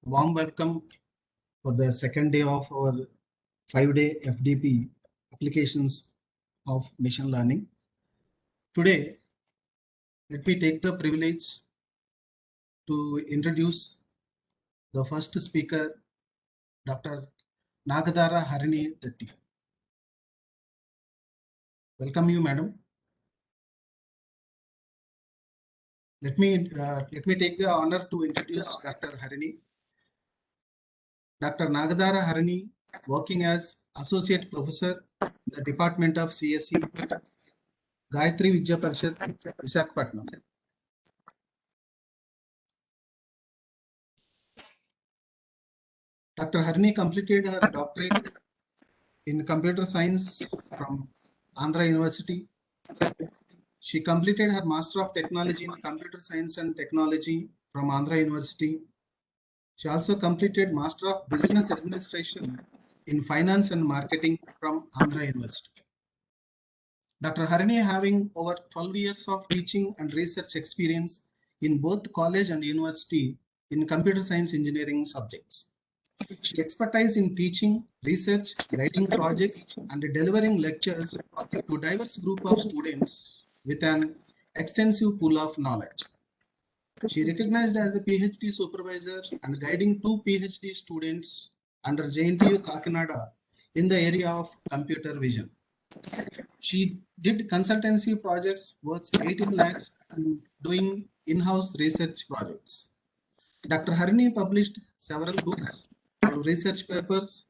Warm welcome for the second day of our 5-day FDP applications of machine learning. Today, let me take the privilege to introduce the first speaker, Dr. Nagadara Harini Datti. Welcome you, madam. Let me take the honor to introduce Dr. Harini. Dr. Nagadara Harini, working as Associate Professor in the Department of CSE, Gayatri Vidya Parishad, Visakhapatnam. Dr. Harini completed her doctorate in computer science from Andhra University. She completed her Master of Technology in Computer Science and Technology from Andhra University. She also completed Master of Business Administration in Finance and Marketing from Andhra University. Dr. Harini having over 12 years of teaching and research experience in both college and university in computer science engineering subjects. She expertise in teaching, research, guiding projects, and delivering lectures to diverse group of students with an extensive pool of knowledge. She recognized as a PhD supervisor and guiding 2 PhD students under JNTU Kakinada in the area of computer vision. She did consultancy projects worth 18 lakhs and doing in-house research projects. Dr. Harini published several books, research papers,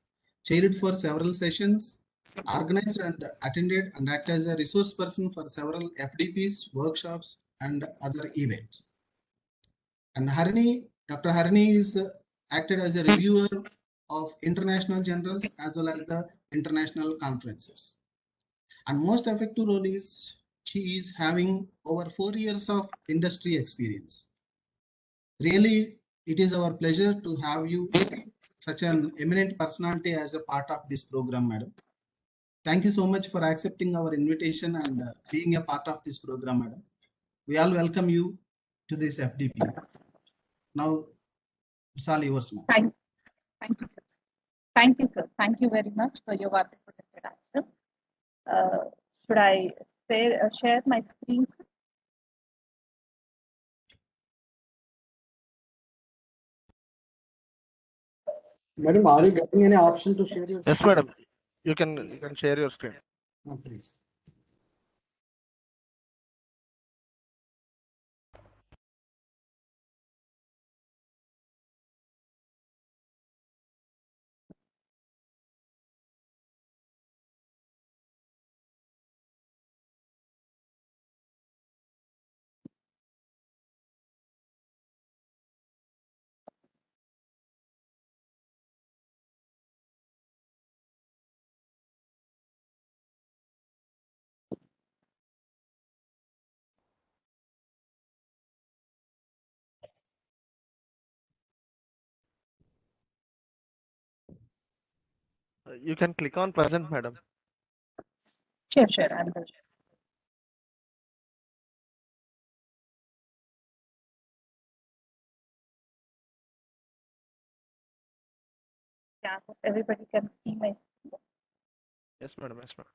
chaired for several sessions, organized and attended and acted as a resource person for several FDPs, workshops, and other events. And Dr. Harini is acted as a reviewer of international journals as well as the international conferences. And most effective role is she is having over 4 years of industry experience. Really, it is our pleasure to have you, such an eminent personality, as a part of this program, madam. Thank you so much for accepting our invitation and being a part of this program, madam. We all welcome you to this FDP. Now, it's all yours, ma'am. Thank you, sir. Thank you, sir. Thank you very much for your wonderful introduction. Should I share my screen? Madam, are you getting any option to share your screen? Yes, madam. You can share your screen. Oh, please. You can click on present, madam. Sure, I'm there. Yeah, everybody can see my screen. Yes, madam. Yes, madam.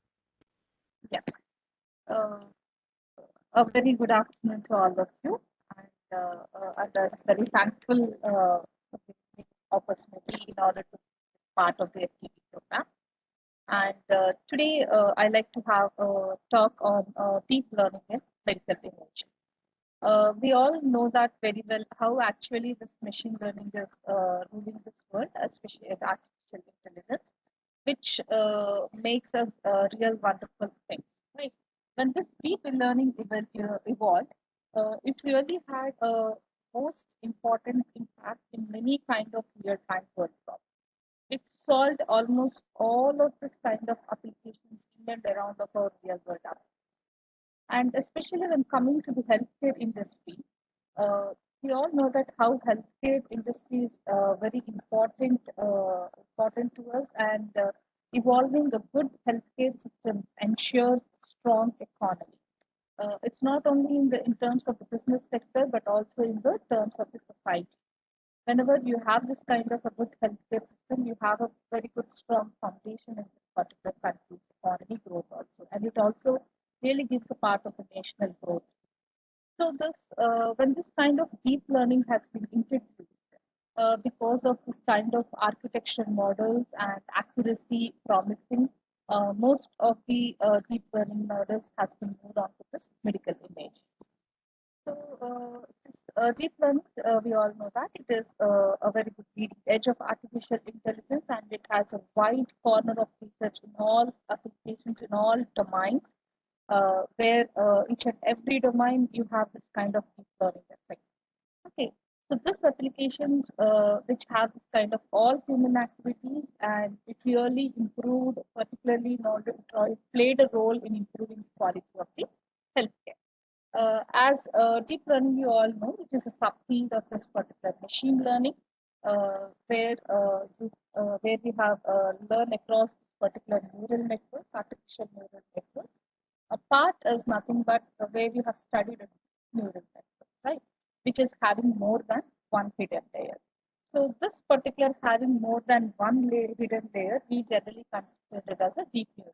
Yeah. A very good afternoon to all of you, and I'm very thankful opportunity in order to be part of the FTP program. And today I like to have a talk on deep learning in medical imaging. We all know that very well how actually this machine learning is ruling this world, especially as artificial intelligence, which makes us real wonderful things. Right? When this deep learning evolved, it really had a most important impact in many kind of real-time world problems. It solved almost all of this kind of applications in and around of our real world applications. And especially when coming to the healthcare industry, uh, we all know that how healthcare industry is very important to us, and evolving a good healthcare system ensures strong economy. It's not only in terms of the business sector, but also in the terms of the society. whenever you have this kind of a good healthcare system, you have a very good strong foundation in this particular country's economy growth also, and it also really gives a part of the national growth. So when this kind of deep learning has been introduced, because of this kind of architecture models and accuracy promising, most of the deep learning models has been moved on to this medical image. So deep learning, we all know that it is a very good leading edge of artificial intelligence, and it has a wide corner of research in all applications, in all domains, where each and every domain you have this kind of deep learning effect. Okay, so this applications which have this kind of all human activities, and it really improved, particularly in order to played a role in improving quality of the healthcare. As deep learning, you all know, it is a subfield of this particular machine learning, where we have learned across this particular neural network, artificial neural network. A part is nothing but where we have studied a neural network, right, which is having more than one hidden layer. So this particular having more than one hidden layer, we generally consider it as a deep neural.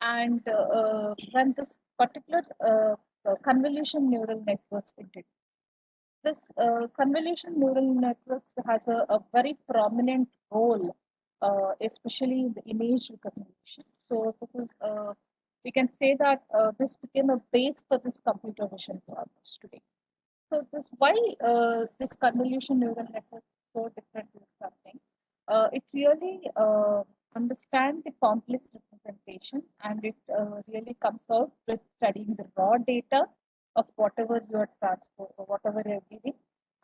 And when this particular convolution neural networks introduced, this convolution neural networks has a very prominent role, especially in the image recognition. So this is, we can say that this became a base for this computer vision problems today. So this why this convolution neural network is so different is something. It really understands the complex representation, and it really comes out with studying the raw data of whatever you are transport or whatever you are giving,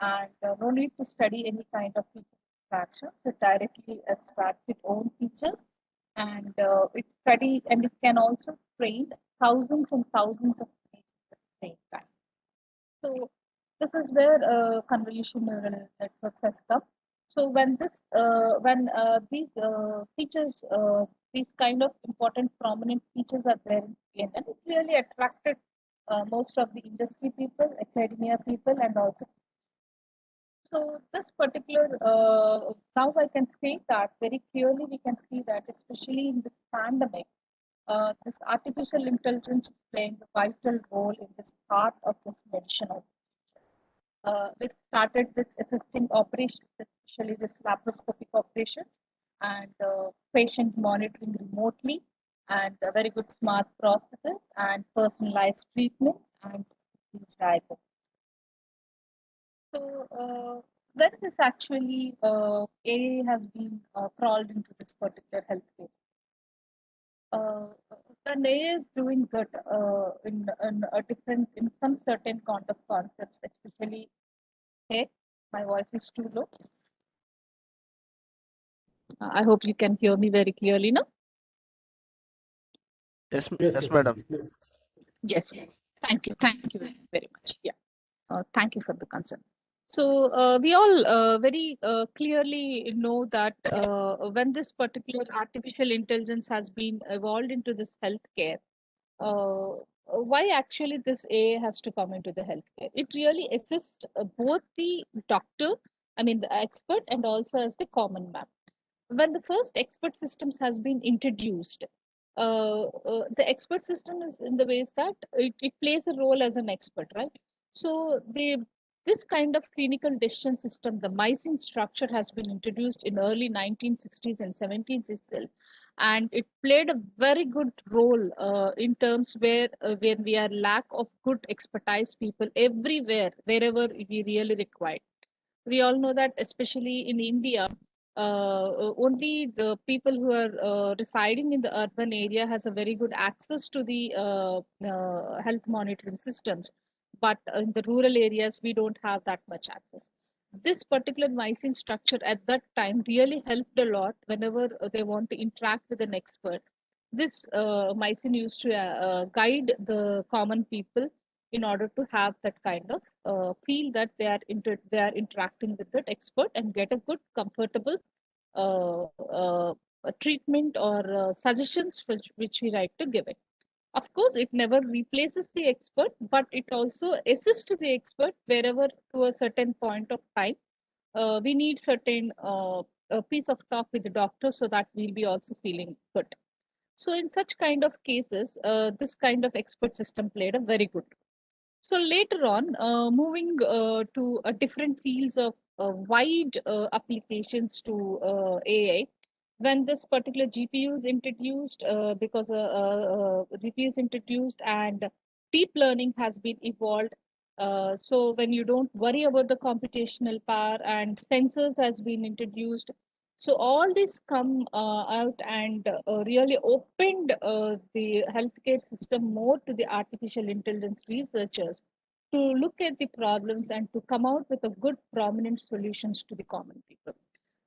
and no need to study any kind of feature extraction. So directly extracts its own features, and it study, and it can also train thousands and thousands of images at the same time. So this is where convolution neural networks has come. So when these features, these kind of important prominent features are there in CNN, it really attracted most of the industry people, academia people, and also. So this particular, now I can say that very clearly we can see that, especially in this pandemic, this artificial intelligence is playing a vital role in this part of this medicine. Which started with assisting operations, especially this laparoscopic operations, and patient monitoring remotely, and very good smart processes, and personalized treatment, and disease diagnosis. So when this actually AI has been crawled into this particular healthcare, and AI is doing good in a different, in some certain kind of concepts, especially. Hey, my voice is too low. I hope you can hear me very clearly now. Yes, Yes, yes, yes, madam. Yes. Thank you. Thank you very much. Yeah. Thank you for the concern. So we all very clearly know that when this particular artificial intelligence has been evolved into this healthcare, why actually this AI has to come into the healthcare? It really assists both the doctor, I mean the expert, and also as the common man. When the first expert systems has been introduced, the expert system is in the ways that it plays a role as an expert, right? So this kind of clinical decision system, the Mycin structure, has been introduced in early 1960s and 70s itself, and it played a very good role in terms where when we are lack of good expertise people everywhere, wherever we really required. We all know that, especially in India, only the people who are residing in the urban area has a very good access to the health monitoring systems, but in the rural areas we don't have that much access. This particular Mycin structure at that time really helped a lot whenever they want to interact with an expert. This Mycin used to guide the common people in order to have that kind of feel that they are interacting with that expert and get a good comfortable uh, uh, treatment or suggestions which we like to give it. Of course, it never replaces the expert, but it also assists the expert wherever to a certain point of time. we need certain a piece of talk with the doctor so that we'll be also feeling good. So in such kind of cases, this kind of expert system played a very good role. So later on, moving to different fields of wide applications to AI, when this particular GPU is introduced, because GPU is introduced and deep learning has been evolved. So when you don't worry about the computational power and sensors has been introduced, so all this come out and really opened the healthcare system more to the artificial intelligence researchers to look at the problems and to come out with a good prominent solutions to the common people.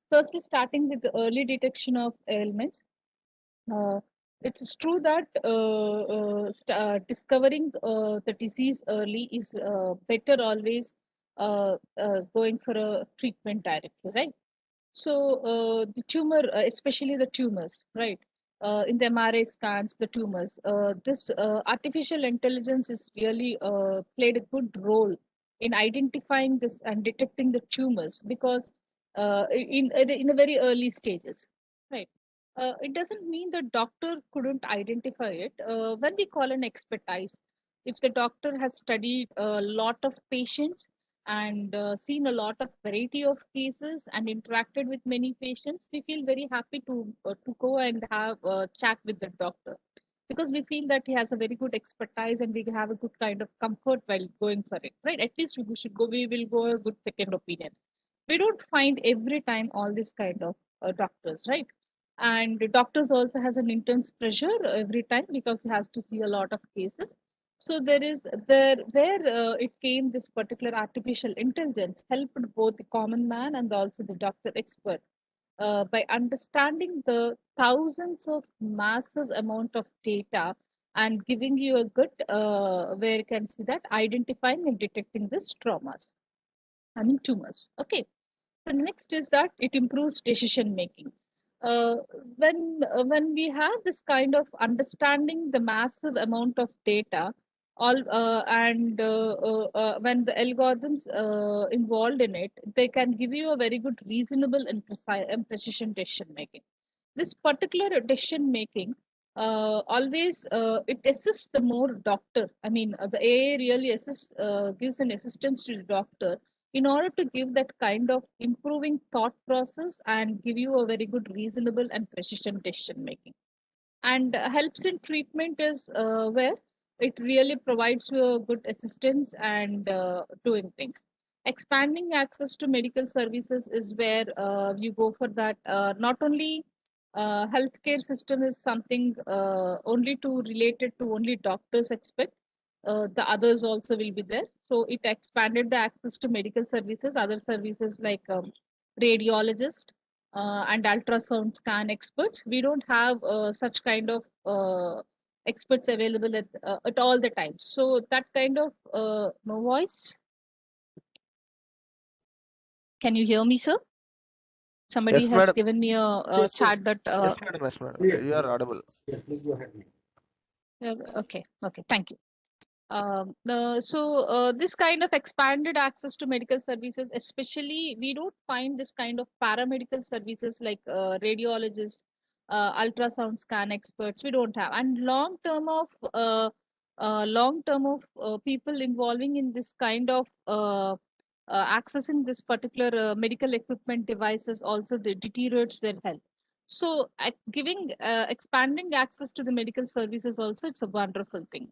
Firstly, starting with the early detection of ailments. Uh, it's true that discovering the disease early is better always going for a treatment directly, right? So the tumor, especially the tumors, right? In the MRI scans, the tumors. This artificial intelligence is really played a good role in identifying this and detecting the tumors because in a very early stages, right? It doesn't mean the doctor couldn't identify it. When we call an expertise, if the doctor has studied a lot of patients and seen a lot of variety of cases and interacted with many patients, we feel very happy to go and have a chat with the doctor because we feel that he has a very good expertise and we have a good kind of comfort while going for it, right? At least we should go. We will go a good second opinion. We don't find every time all this kind of doctors, right? And the doctors also has an intense pressure every time because he has to see a lot of cases. So there is there where it came this particular artificial intelligence helped both the common man and also the doctor expert by understanding the thousands of massive amount of data and giving you a good where you can see that identifying and detecting this traumas, I mean tumors. Okay. The next is that it improves decision making. Uh, when we have this kind of understanding the massive amount of data, all and when the algorithms involved in it, they can give you a very good reasonable and precise and precision decision making. This particular decision making always it assists the more doctor. I mean, the AI really assists gives an assistance to the doctor in order to give that kind of improving thought process and give you a very good reasonable and precision decision making. And helps in treatment is where it really provides you a good assistance and doing things. Expanding access to medical services is where you go for that. Not only healthcare system is something only to related to only doctors expect, the others also will be there. So it expanded the access to medical services, other services like radiologist and ultrasound scan experts. We don't have such kind of experts available at all the time. So that kind of no voice. Can you hear me, sir? Somebody Yes, has madam. given me a Yes, chat yes. that. Yes, madam. Yes, madam. Clear. You are audible. Yes, please go ahead. Okay, okay, thank you. This kind of expanded access to medical services, especially we don't find this kind of paramedical services like radiologists, ultrasound scan experts. We don't have, and long term of people involving in this kind of accessing this particular medical equipment devices also deteriorates their health. So, giving expanding access to the medical services also it's a wonderful thing.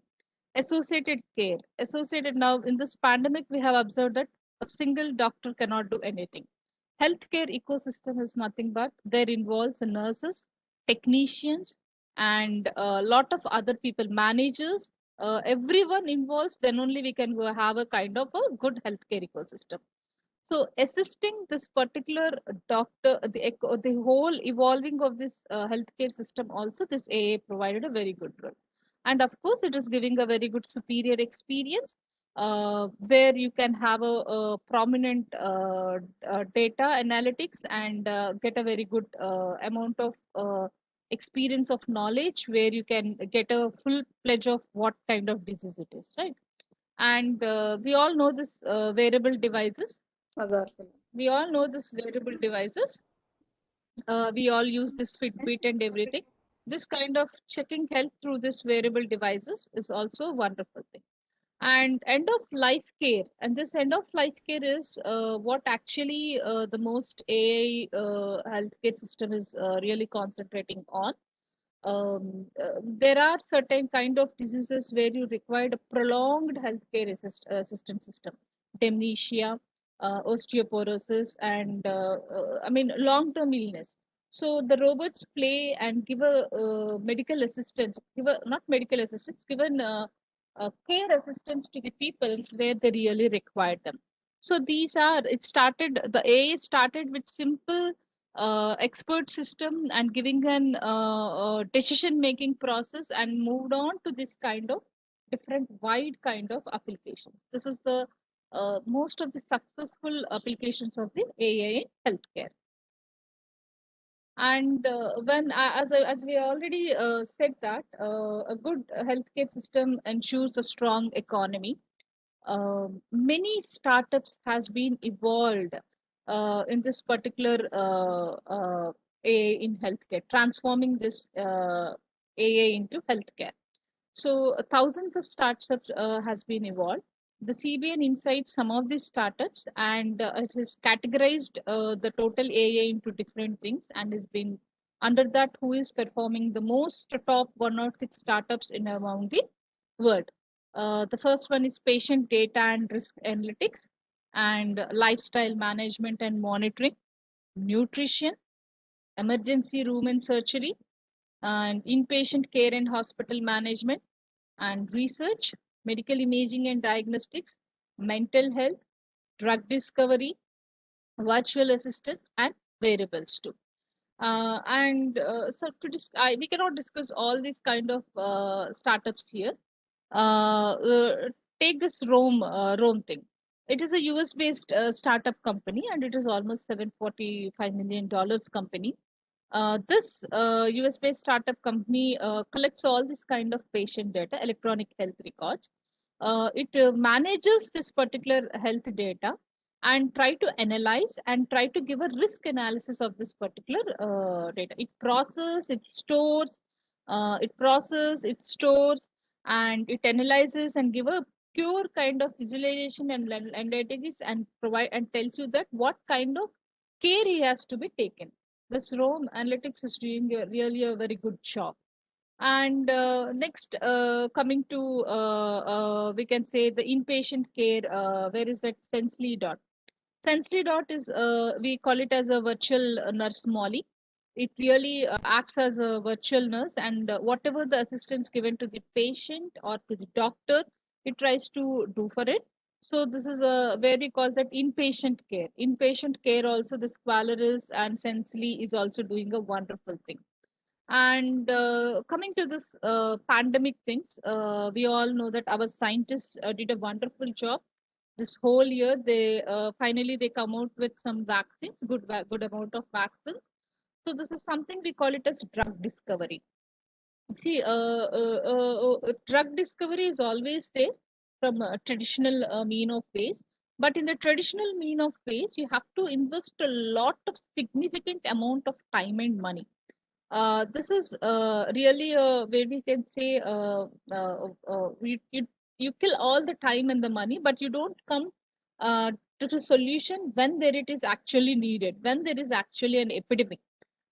Associated care. Associated now in this pandemic, we have observed that a single doctor cannot do anything. Healthcare ecosystem is nothing but there involves nurses, technicians, and a lot of other people, managers. Everyone involves, then only we can go have a kind of a good healthcare ecosystem. So assisting this particular doctor, the whole evolving of this healthcare system also, this AA provided a very good role. And of course, it is giving a very good superior experience where you can have a prominent data analytics and get a very good amount of experience of knowledge where you can get a full pledge of what kind of disease it is, right? And we all know this wearable devices. We all know this wearable devices. We all use this Fitbit and everything. This kind of checking health through this wearable devices is also a wonderful thing. And end of life care, and this end of life care is what actually the most AI healthcare system is really concentrating on. There are certain kind of diseases where you require a prolonged healthcare assistance system, dementia, osteoporosis, and I mean long-term illness. So the robots play and give a medical assistance, give a not medical assistance, given care assistance to the people where they really require them. So these are it started the AI started with simple expert system and giving an decision making process and moved on to this kind of different wide kind of applications. This is the most of the successful applications of the AI in healthcare. And as we already said that a good healthcare system ensures a strong economy. Many startups has been evolved in this particular AI in healthcare, transforming this AI into healthcare. So thousands of startups has been evolved. The CBN insights some of these startups and it has categorized the total AI into different things and has been under that who is performing the most top 106 startups in among the world. The first one is patient data and risk analytics and lifestyle management and monitoring, nutrition, emergency room and surgery, and inpatient care and hospital management, and research, medical imaging and diagnostics, mental health, drug discovery, virtual assistants, and wearables too. So we cannot discuss all these kind of startups here. Take this Rome thing. It is a US based startup company and it is almost $745 million company. This US based startup company collects all this kind of patient data, electronic health records. It manages this particular health data and try to analyze and try to give a risk analysis of this particular data. It processes, it stores, and it analyzes and give a pure kind of visualization and analytics and provide and tells you that what kind of care he has to be taken. This Rome Analytics is doing really a very good job. And next, coming to we can say the inpatient care. Where is that Sensely Dot? Sensely Dot is we call it as a virtual nurse Molly. It really acts as a virtual nurse, and whatever the assistance given to the patient or to the doctor, it tries to do for it. So this is a where we call that inpatient care. Inpatient care also the Squalaris and Sensely is also doing a wonderful thing. And coming to this pandemic things, we all know that our scientists did a wonderful job this whole year. They finally they come out with some vaccines, good amount of vaccines. So this is something we call it as drug discovery. See, drug discovery is always there from a traditional mean of ways, but in the traditional mean of ways, you have to invest a lot of significant amount of time and money. This is really where we can say you kill all the time and the money, but you don't come to the solution when there it is actually needed, when there is actually an epidemic.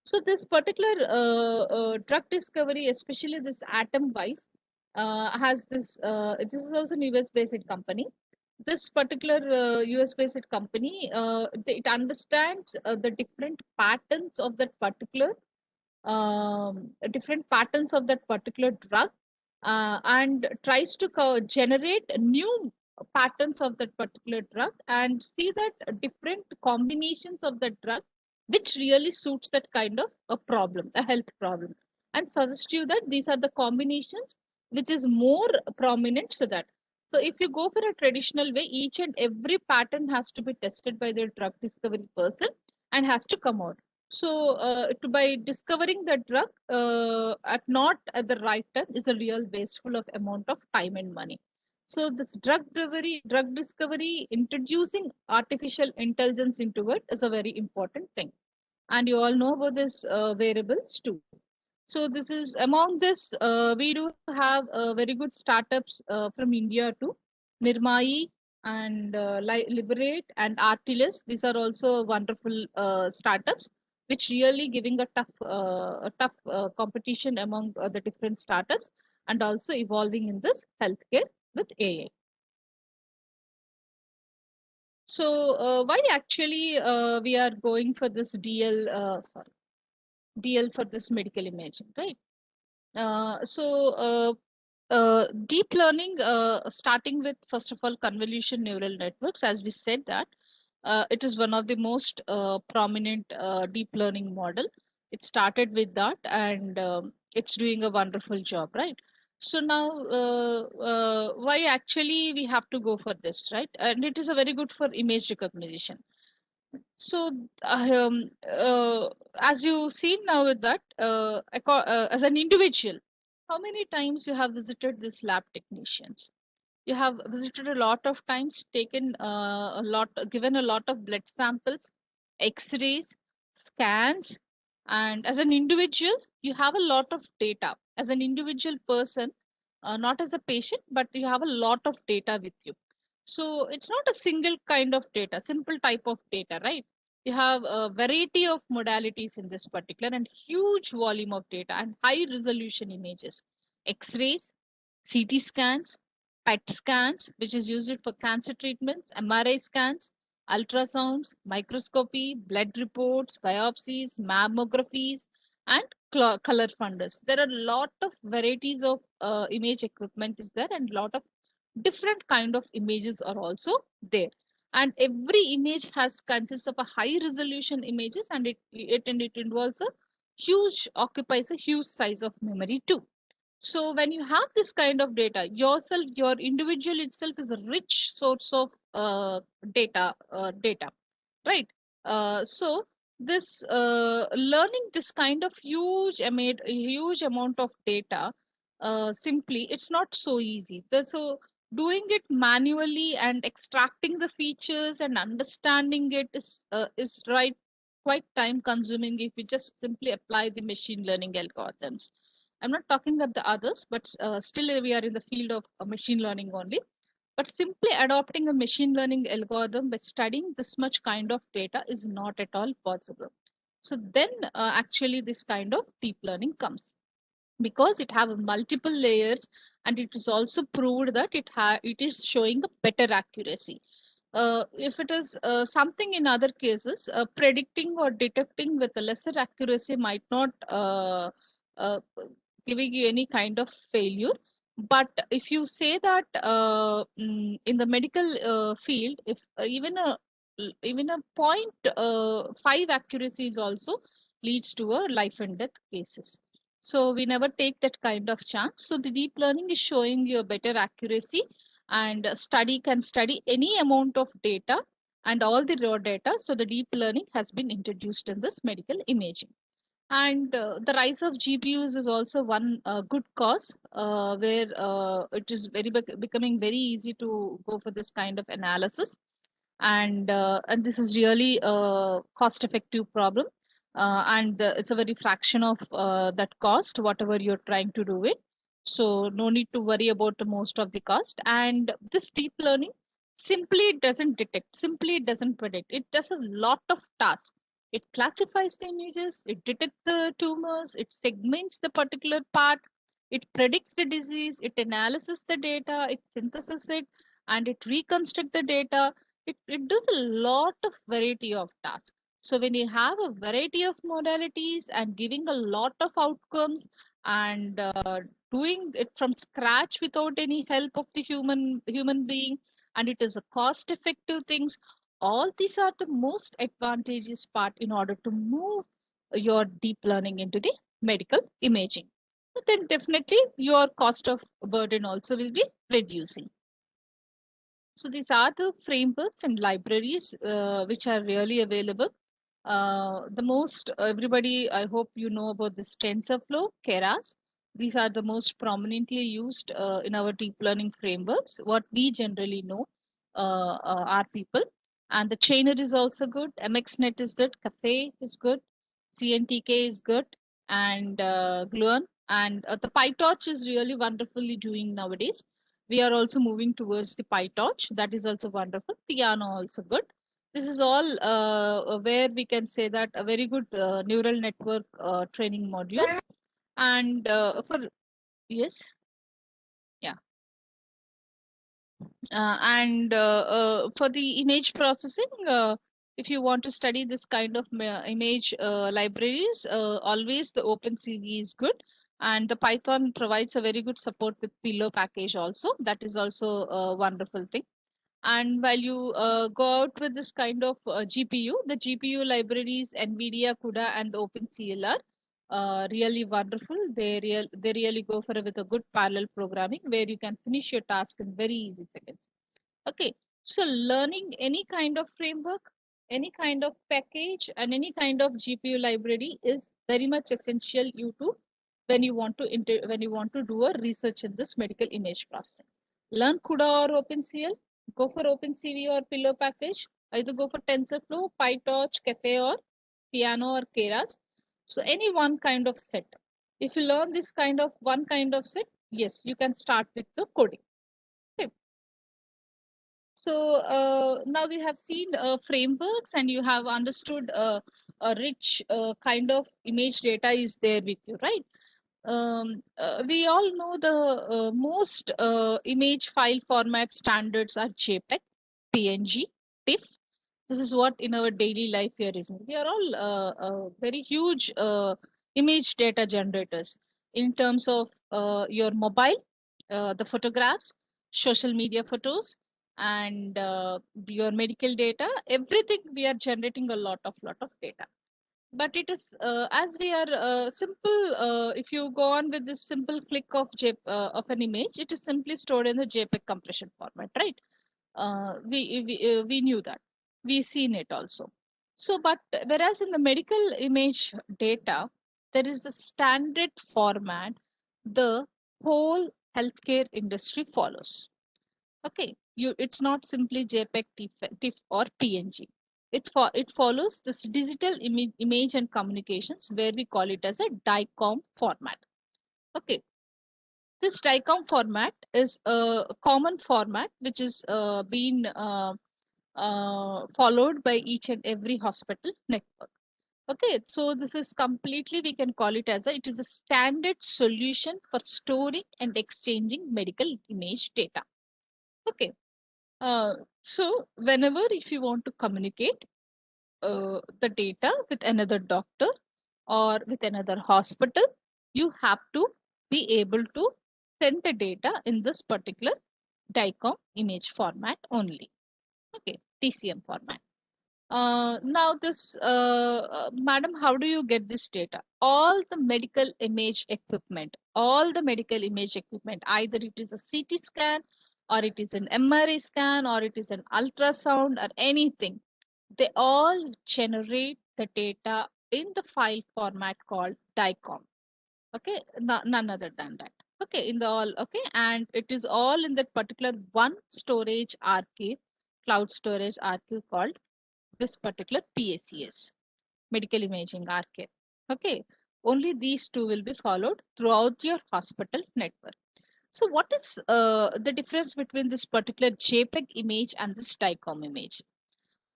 So this particular drug discovery, especially this Atom-Wise, has this. This is also a US-based company. This particular US-based company, it understands the different patterns of that particular drug and tries to generate new patterns of that particular drug and see that different combinations of the drug which really suits that kind of a problem, a health problem, and suggest you that these are the combinations which is more prominent. So if you go for a traditional way, each and every pattern has to be tested by the drug discovery person and has to come out. So by discovering the drug not at the right time is a real wasteful of amount of time and money. So this drug discovery, introducing artificial intelligence into it is a very important thing. And you all know about this variables too. So this is among this, we do have very good startups from India too. Nirmai and Liberate and Artilis. These are also wonderful startups, which really giving a tough competition among the different startups and also evolving in this healthcare with AI. So why actually we are going for this DL for this medical imaging, right? Deep learning, starting with first of all convolution neural networks, as we said that it is one of the most prominent deep learning model. It started with that, and it's doing a wonderful job, right? So now, why actually we have to go for this, right? And it is a very good for image recognition. So, as you see now with that, as an individual, how many times you have visited this lab technicians? You have visited a lot of times, taken given a lot of blood samples, X-rays, scans, and as an individual, you have a lot of data. As an individual person, not as a patient, but you have a lot of data with you. So it's not a single kind of data, simple type of data, right? You have a variety of modalities in this particular and huge volume of data and high resolution images, X-rays, CT scans, PET scans, which is used for cancer treatments, MRI scans, ultrasounds, microscopy, blood reports, biopsies, mammographies, and color funders. There are a lot of varieties of image equipment is there, and a lot of different kind of images are also there. And every image has consists of a high resolution images, and it involves a huge occupies a huge size of memory too. So when you have this kind of data, yourself, your individual itself is a rich source of data, right? So this learning this kind of huge amount of data, simply it's not so easy. So doing it manually and extracting the features and understanding it is right quite time consuming if we just simply apply the machine learning algorithms. I'm not talking about the others, but still we are in the field of machine learning only. But simply adopting a machine learning algorithm by studying this much kind of data is not at all possible. So then actually this kind of deep learning comes because it have multiple layers, and it is also proved that it is showing a better accuracy. If it is something in other cases, predicting or detecting with a lesser accuracy might not uh, giving you any kind of failure. But if you say that in the medical field, if even a point 5 accuracy is also leads to a life and death cases. So we never take that kind of chance. So the deep learning is showing you a better accuracy, and study can study any amount of data and all the raw data. So the deep learning has been introduced in this medical imaging. And the rise of GPUs is also one good cause where it is becoming very easy to go for this kind of analysis. And this is really a cost effective problem. And it's a very fraction of that cost, whatever you're trying to do it. So no need to worry about the most of the cost. And this deep learning simply doesn't detect, simply doesn't predict. It does a lot of tasks. It classifies the images, it detects the tumors, it segments the particular part, it predicts the disease, it analyzes the data, it synthesizes it, and it reconstructs the data. It does a lot of variety of tasks. So when you have a variety of modalities and giving a lot of outcomes and doing it from scratch without any help of the human being, and it is a cost effective things, all these are the most advantageous part in order to move your deep learning into the medical imaging. But then definitely your cost of burden also will be reducing. So these are the frameworks and libraries which are really available. The most everybody, I hope you know about this TensorFlow, Keras. These are the most prominently used in our deep learning frameworks. What we generally know are people. And the Chainer is also good. MXNet is good. Caffe is good. CNTK is good. And Gluon. And the PyTorch is really wonderfully doing nowadays. We are also moving towards the PyTorch. That is also wonderful. Piano also good. This is all where we can say that a very good neural network training modules. And for yes, yeah, and for the image processing, if you want to study this kind of image libraries, always the OpenCV is good, and the Python provides a very good support with Pillow package also. That is also a wonderful thing. And while you go out with this kind of GPU, the GPU libraries, NVIDIA, CUDA, and the OpenCL are really wonderful. They really go for with a good parallel programming where you can finish your task in very easy seconds. Okay, so learning any kind of framework, any kind of package, and any kind of GPU library is very much essential you to when you want to when you want to do a research in this medical image processing. Learn CUDA or OpenCL, go for OpenCV or Pillow package, either go for TensorFlow, PyTorch, Caffe, or Piano or Keras. So any one kind of set. If you learn this kind of one kind of set, yes, you can start with the coding. Okay. So now we have seen frameworks and you have understood a rich kind of image data is there with you, right? We all know the most image file format standards are JPEG, PNG, TIFF. This is what in our daily life we are using. We are all very huge image data generators in terms of your mobile, the photographs, social media photos, and your medical data. Everything we are generating a lot of data. But it is as we are simple. If you go on with this simple click of of an image, it is simply stored in the JPEG compression format, right? We knew that. We seen it also. So, but whereas in the medical image data, there is a standard format the whole healthcare industry follows. Okay, it's not simply JPEG, TIFF or PNG. It follows this digital image and communications where we call it as a DICOM format. Okay, this DICOM format is a common format which is being followed by each and every hospital network. Okay, so this is completely, we can call it as it is a standard solution for storing and exchanging medical image data. Okay, so whenever if you want to communicate the data with another doctor or with another hospital, you have to be able to send the data in this particular DICOM image format only. Okay, TCM format. Now this, madam, how do you get this data? All the medical image equipment, either it is a CT scan or it is an MRI scan or it is an ultrasound or anything, they all generate the data in the file format called DICOM. Okay, none other than that. Okay, in the all, okay, and it is all in that particular one storage archive, cloud storage archive called this particular PACS, medical imaging archive. Okay, only these two will be followed throughout your hospital network. So what is the difference between this particular JPEG image and this DICOM image?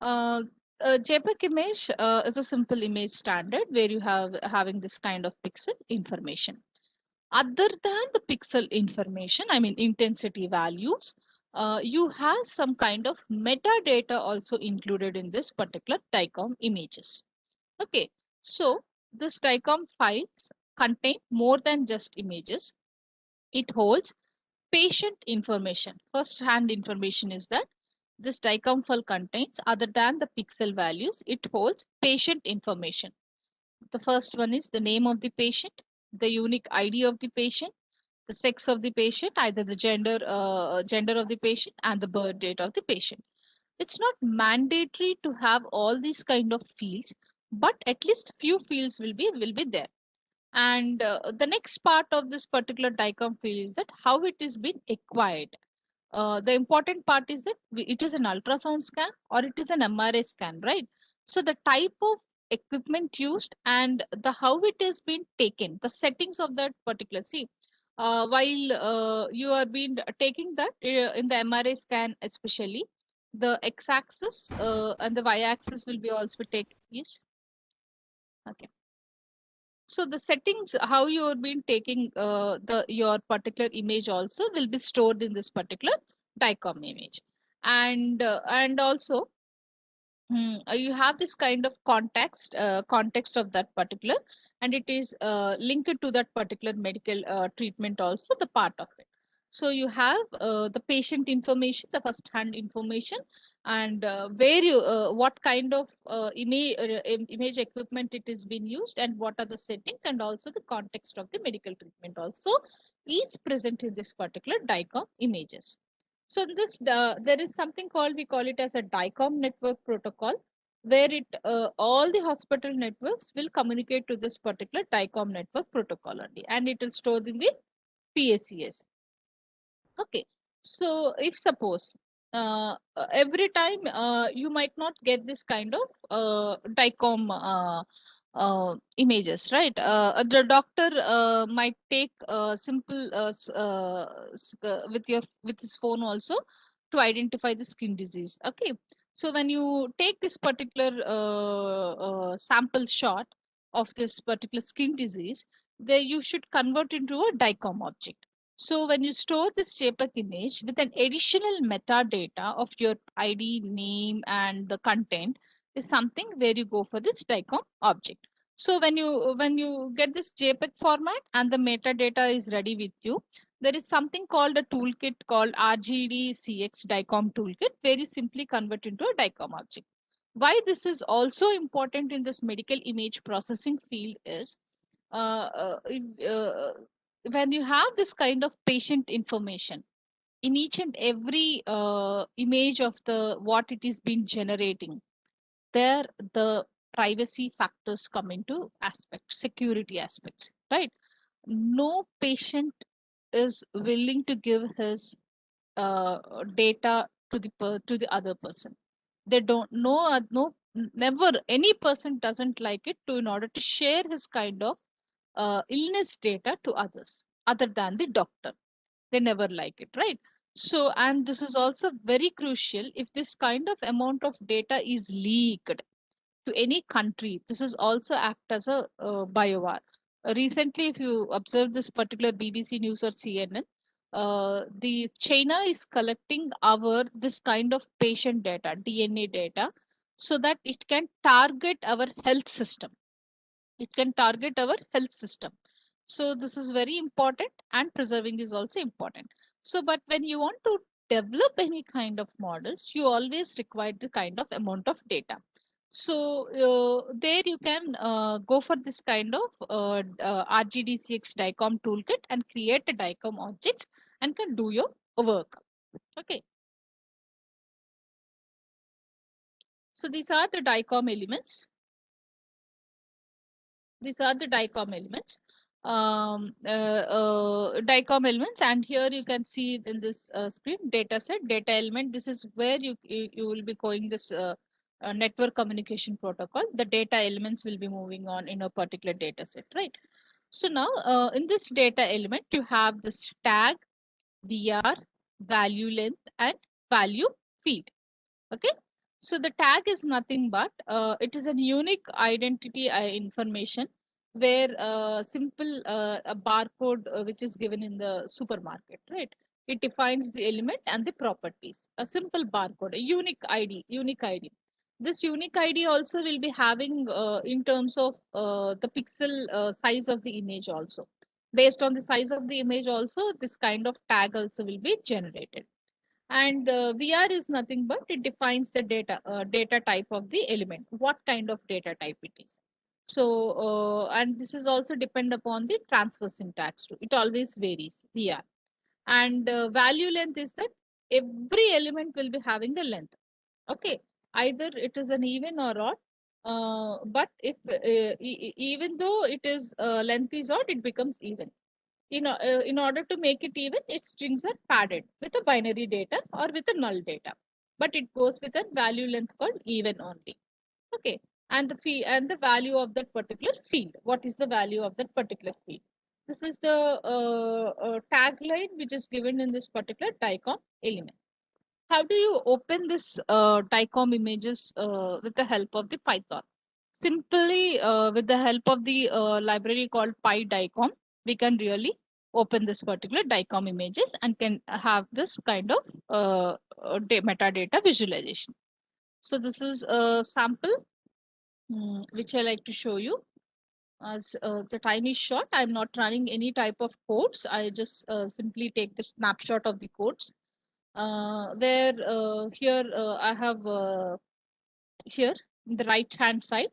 JPEG image is a simple image standard where you have having this kind of pixel information. Other than the pixel information, I mean intensity values, you have some kind of metadata also included in this particular DICOM images. Okay, so this DICOM files contain more than just images. It holds patient information. First hand information is that this DICOM file contains, other than the pixel values, it holds patient information. The first one is the name of the patient, the unique ID of the patient, the sex of the patient, either the gender of the patient and the birth date of the patient. It's not mandatory to have all these kind of fields, but at least few fields will be there. And the next part of this particular DICOM field is that how it is been acquired. The important part is that it is an ultrasound scan or it is an MRI scan, right? So the type of equipment used and the how it has been taken, the settings of that particular. See, while you are been taking that in the MRI scan, especially the x-axis and the y-axis will be also taken. Yes. Okay. So the settings, how you have been taking your particular image also will be stored in this particular DICOM image, and also you have this kind of context of that particular, and it is linked to that particular medical treatment also the part of it. So you have the patient information, the first hand information, and where you what kind of image equipment it is being used, and what are the settings, and also the context of the medical treatment also is present in this particular DICOM images. So in this, there is something called, we call it as a DICOM network protocol, where it all the hospital networks will communicate to this particular DICOM network protocol only, and it will store in the PACS. Okay, so if suppose every time you might not get this kind of DICOM images, right? The doctor might take simple with his phone also to identify the skin disease. Okay, so when you take this particular sample shot of this particular skin disease, there you should convert into a DICOM object. So when you store this JPEG image with an additional metadata of your ID, name, and the content is something where you go for this DICOM object. So when you get this JPEG format and the metadata is ready with you, there is something called a toolkit called RGDCX DICOM toolkit, where you simply convert into a DICOM object. Why this is also important in this medical image processing field is when you have this kind of patient information in each and every image of the what it is been generating, there the privacy factors come into aspect, security aspects, right? No patient is willing to give his data to the other person. They don't know, no, never any person doesn't like it to in order to share his kind of illness data to others other than the doctor. They never like it, right? So, and this is also very crucial. If this kind of amount of data is leaked to any country, this is also act as a biowar. Recently, if you observe this particular BBC News or CNN, the China is collecting our this kind of patient data, DNA data, so that it can target our health system. It can target our health system. So this is very important, and preserving is also important. So but when you want to develop any kind of models, you always require the kind of amount of data. So there you can go for this kind of RGDCX DICOM toolkit and create a DICOM objects and can do your work. Okay, so these are the DICOM elements. These are the DICOM elements. DICOM elements, and here you can see in this screen data set, data element. This is where you will be going this network communication protocol. The data elements will be moving on in a particular data set, right? So now in this data element, you have this tag, VR, value length, and value feed. Okay, so the tag is nothing but it is a unique identity information, where simple a barcode which is given in the supermarket, right? It defines the element and the properties. A simple barcode, a unique ID, unique ID. This unique ID also will be having in terms of the pixel size of the image also. Based on the size of the image also, this kind of tag also will be generated. And VR is nothing but it defines the data type of the element, what kind of data type it is. So and this is also depend upon the transfer syntax too. It always varies, VR. And value length is that every element will be having the length. Okay, either it is an even or odd, But if even though it is length is odd, it becomes even. In order to make it even, its strings are padded with a binary data or with a null data, but it goes with a value length called even only. Okay, and the fee and the value of that particular field. What is the value of that particular field? This is the tagline which is given in this particular DICOM element. How do you open this DICOM images with the help of the Python? Simply with the help of the library called PyDICOM, we can really open this particular DICOM images and can have this kind of metadata visualization. So this is a sample which I like to show you. As the time is short, I'm not running any type of codes. I just simply take the snapshot of the codes. Where here I have here in the right hand side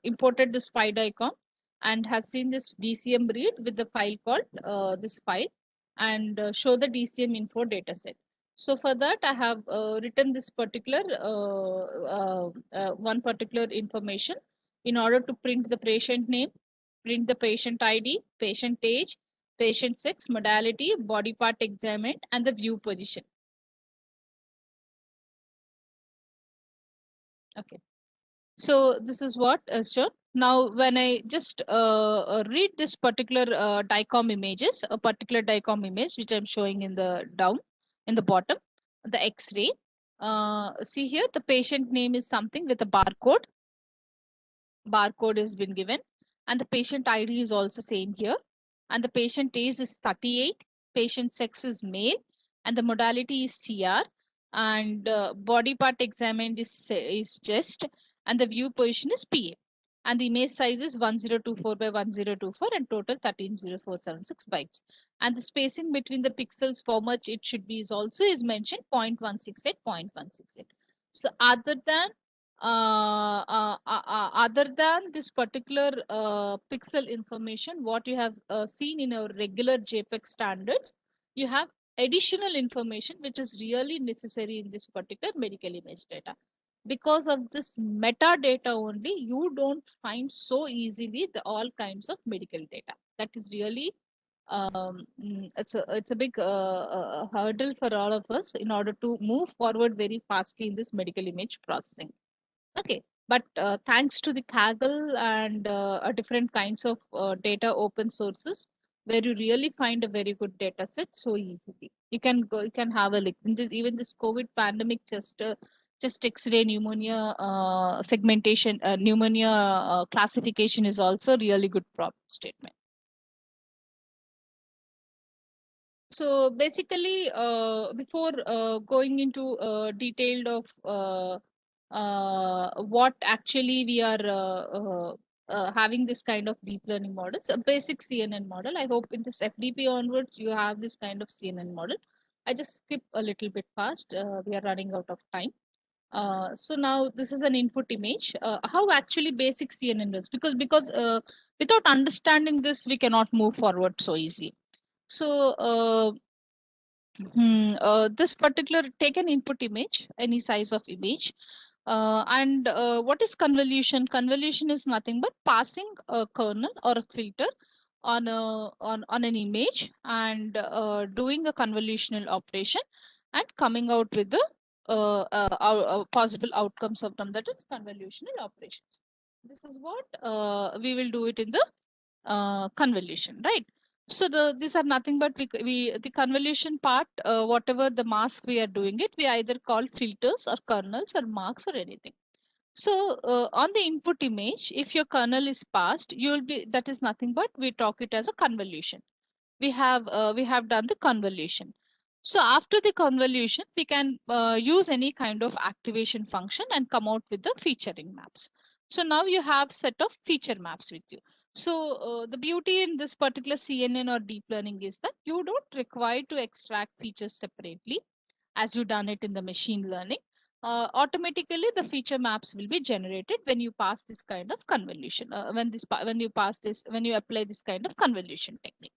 imported this PyDICOM and has seen this DCM read with the file called this file and show the DCM info dataset. So for that, I have written this particular one particular information in order to print the patient name, print the patient ID, patient age, patient sex, modality, body part examined, and the view position. Okay. So this is what is shown. Now, when I just read this particular DICOM images, a particular DICOM image, which I'm showing in the down, in the bottom, the X-ray. See here, the patient name is something with a barcode. Barcode has been given, and the patient ID is also same here. And the patient age is 38. Patient sex is male, and the modality is CR. And body part examined is chest, and the view position is PA. And the image size is 1024 by 1024 and total 130476 bytes. And the spacing between the pixels, for much it should be, is also is mentioned 0.168, 0.168. So other than this particular pixel information, what you have seen in our regular JPEG standards, you have additional information which is really necessary in this particular medical image data. Because of this metadata only, you don't find so easily all kinds of medical data. That is really it's a big hurdle for all of us in order to move forward very fastly in this medical image processing. Okay, but thanks to the Kaggle and different kinds of data open sources, where you really find a very good data set so easily. You can go, you can have a look. Even this COVID pandemic just X-ray pneumonia segmentation, pneumonia classification is also really good problem statement. So basically, before going into detailed of what actually we are having this kind of deep learning models, a basic CNN model. I hope in this FDP onwards you have this kind of CNN model. I just skip a little bit fast. We are running out of time. So now this is an input image. How actually basic CNN is, because without understanding this, we cannot move forward so easy. So this particular take an input image, any size of image, and what is convolution? Convolution is nothing but passing a kernel or a filter on on an image and doing a convolutional operation and coming out with the possible outcomes of them. That is convolutional operations. This is what we will do it in the convolution, right? So these are nothing but we the convolution part, whatever the mask we are doing it, we either call filters or kernels or marks or anything. So on the input image, if your kernel is passed, you will be, that is nothing but we talk it as a convolution. We have done the convolution. So after the convolution, we can use any kind of activation function and come out with the featuring maps. So now you have set of feature maps with you. So the beauty in this particular CNN or deep learning is that you don't require to extract features separately as you done it in the machine learning. Automatically the feature maps will be generated when you pass this kind of convolution, when you apply this kind of convolution technique.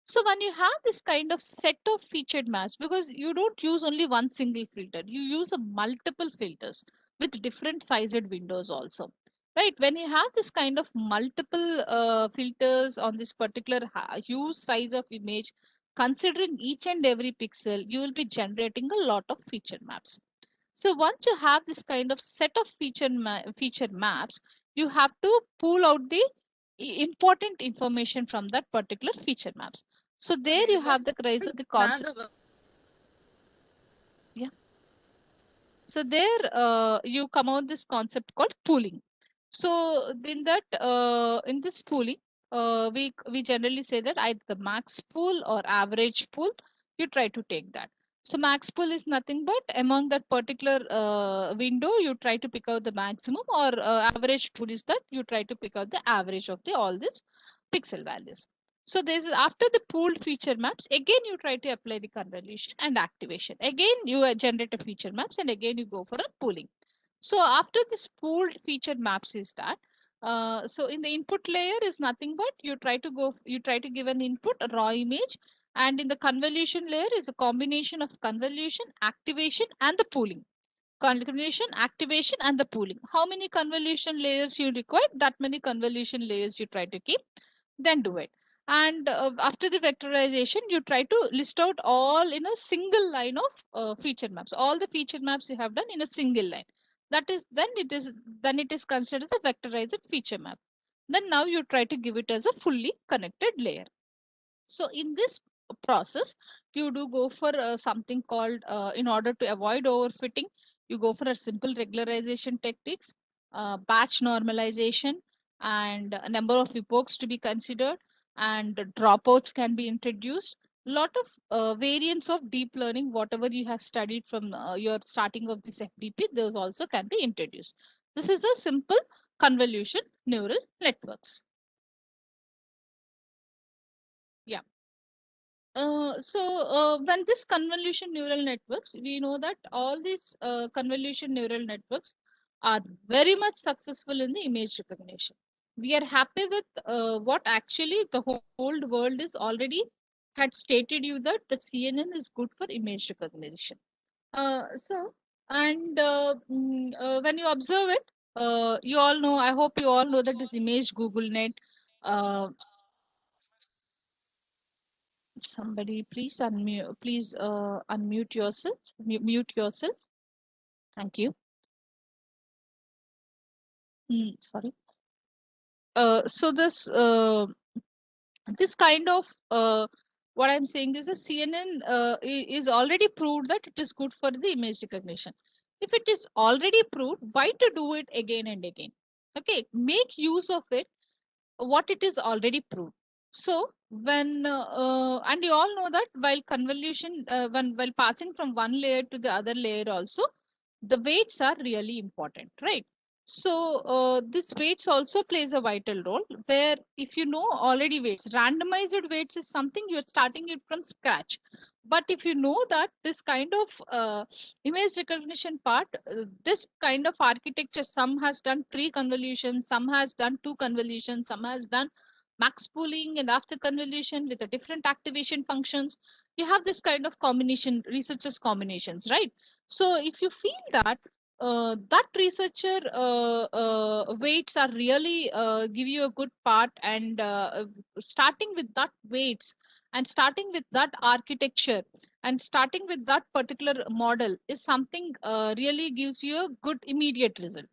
So when you have this kind of set of featured maps, because you don't use only one single filter, you use a multiple filters, with different sized windows also. Right, when you have this kind of multiple filters on this particular huge size of image, considering each and every pixel, you will be generating a lot of feature maps. So once you have this kind of set of feature maps, you have to pull out the important information from that particular feature maps. So there you have the rise of the concept. Yeah. So there you come out this concept called pooling. So in this pooling, we generally say that either the max pool or average pool, you try to take that. So max pool is nothing but among that particular window, you try to pick out the maximum, or average pool is that you try to pick out the average of the all these pixel values. So this is after the pooled feature maps, again you try to apply the convolution and activation. Again you generate a feature maps and again you go for a pooling. So after this pooled feature maps is that, so in the input layer is nothing but you try to give an input, a raw image, and in the convolution layer is a combination of convolution, activation, and the pooling. Convolution, activation, and the pooling. How many convolution layers you require? That many convolution layers you try to keep, then do it. And after the vectorization, you try to list out all in a single line of feature maps. All the feature maps you have done in a single line. That is then it is considered as a vectorized feature map. Then now you try to give it as a fully connected layer. So in this process, you do go for something called, in order to avoid overfitting, you go for a simple regularization techniques, batch normalization, and a number of epochs to be considered, and dropouts can be introduced. Lot of variants of deep learning, whatever you have studied from your starting of this FDP, those also can be introduced. This is a simple convolution neural networks. Yeah. When this convolution neural networks, we know that all these convolution neural networks are very much successful in the image recognition. We are happy with what actually the whole world is already had stated you that the CNN is good for image recognition. When you observe it, you all know, I hope you all know that this image GoogleNet, uh, somebody please unmute yourself, mute yourself. Thank you. Sorry. So this kind of what I'm saying is a CNN is already proved that it is good for the image recognition. If it is already proved, why to do it again and again? Okay, make use of it, what it is already proved. So when and you all know that while convolution, while passing from one layer to the other layer also, the weights are really important, right? So this weights also plays a vital role, where if you know already weights, randomized weights is something you're starting it from scratch. But if you know that this kind of image recognition part, this kind of architecture, some has done 3 convolutions, some has done 2 convolutions, some has done max pooling and after convolution with a different activation functions. You have this kind of combination, researchers combinations, right? So if you feel that that researcher weights are really give you a good part, and starting with that weights and starting with that architecture and starting with that particular model is something really gives you a good immediate result.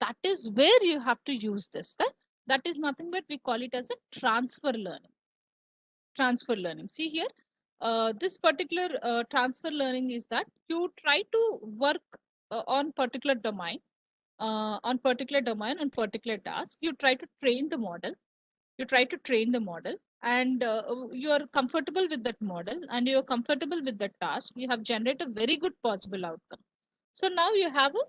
That is where you have to use this. That is nothing but we call it as a transfer learning. Transfer learning. See here, this particular transfer learning is that you try to work on particular domain, on particular task. You try to train the model. You try to train the model, and you are comfortable with that model, and you are comfortable with the task. You have generated a very good possible outcome. So now you have a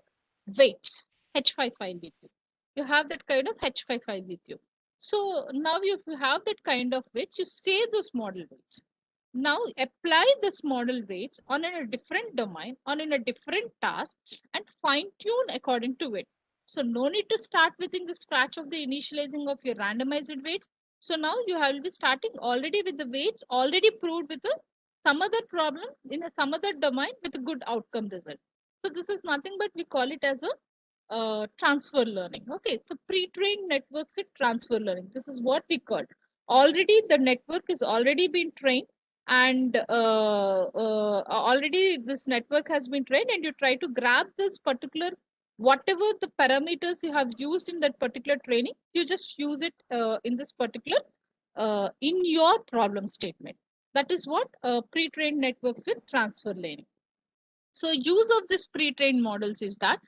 weights H5 file with you. You have that kind of H5 file with you. So now if you have that kind of weights, you save those model weights. Now apply this model weights on a different domain, on in a different task, and fine tune according to it. So no need to start within the scratch of the initializing of your randomized weights. So now you will be starting already with the weights already proved with some other problem in some other domain with a good outcome result. So this is nothing but we call it as a transfer learning. Okay, so pre-trained networks with transfer learning. This is what we call. Already the network is already been trained, and already this network has been trained, and you try to grab this particular whatever the parameters you have used in that particular training, you just use it in this particular in your problem statement. That is what pre-trained networks with transfer learning. So use of this pre-trained models is that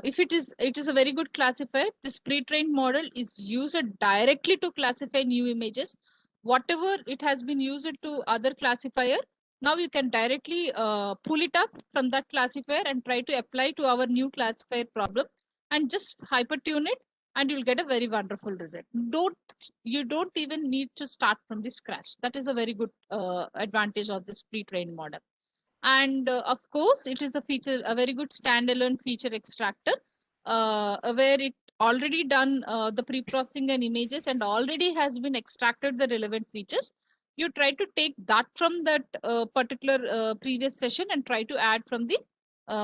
if it is a very good classifier, this pre-trained model is used directly to classify new images. Whatever it has been used to other classifier, now you can directly pull it up from that classifier and try to apply to our new classifier problem and just hypertune it, and you'll get a very wonderful result. You don't even need to start from the scratch. That is a very good advantage of this pre-trained model. And of course, it is a very good standalone feature extractor where it already done the pre-processing and images and already has been extracted the relevant features. You try to take that from that particular previous session and try to add from the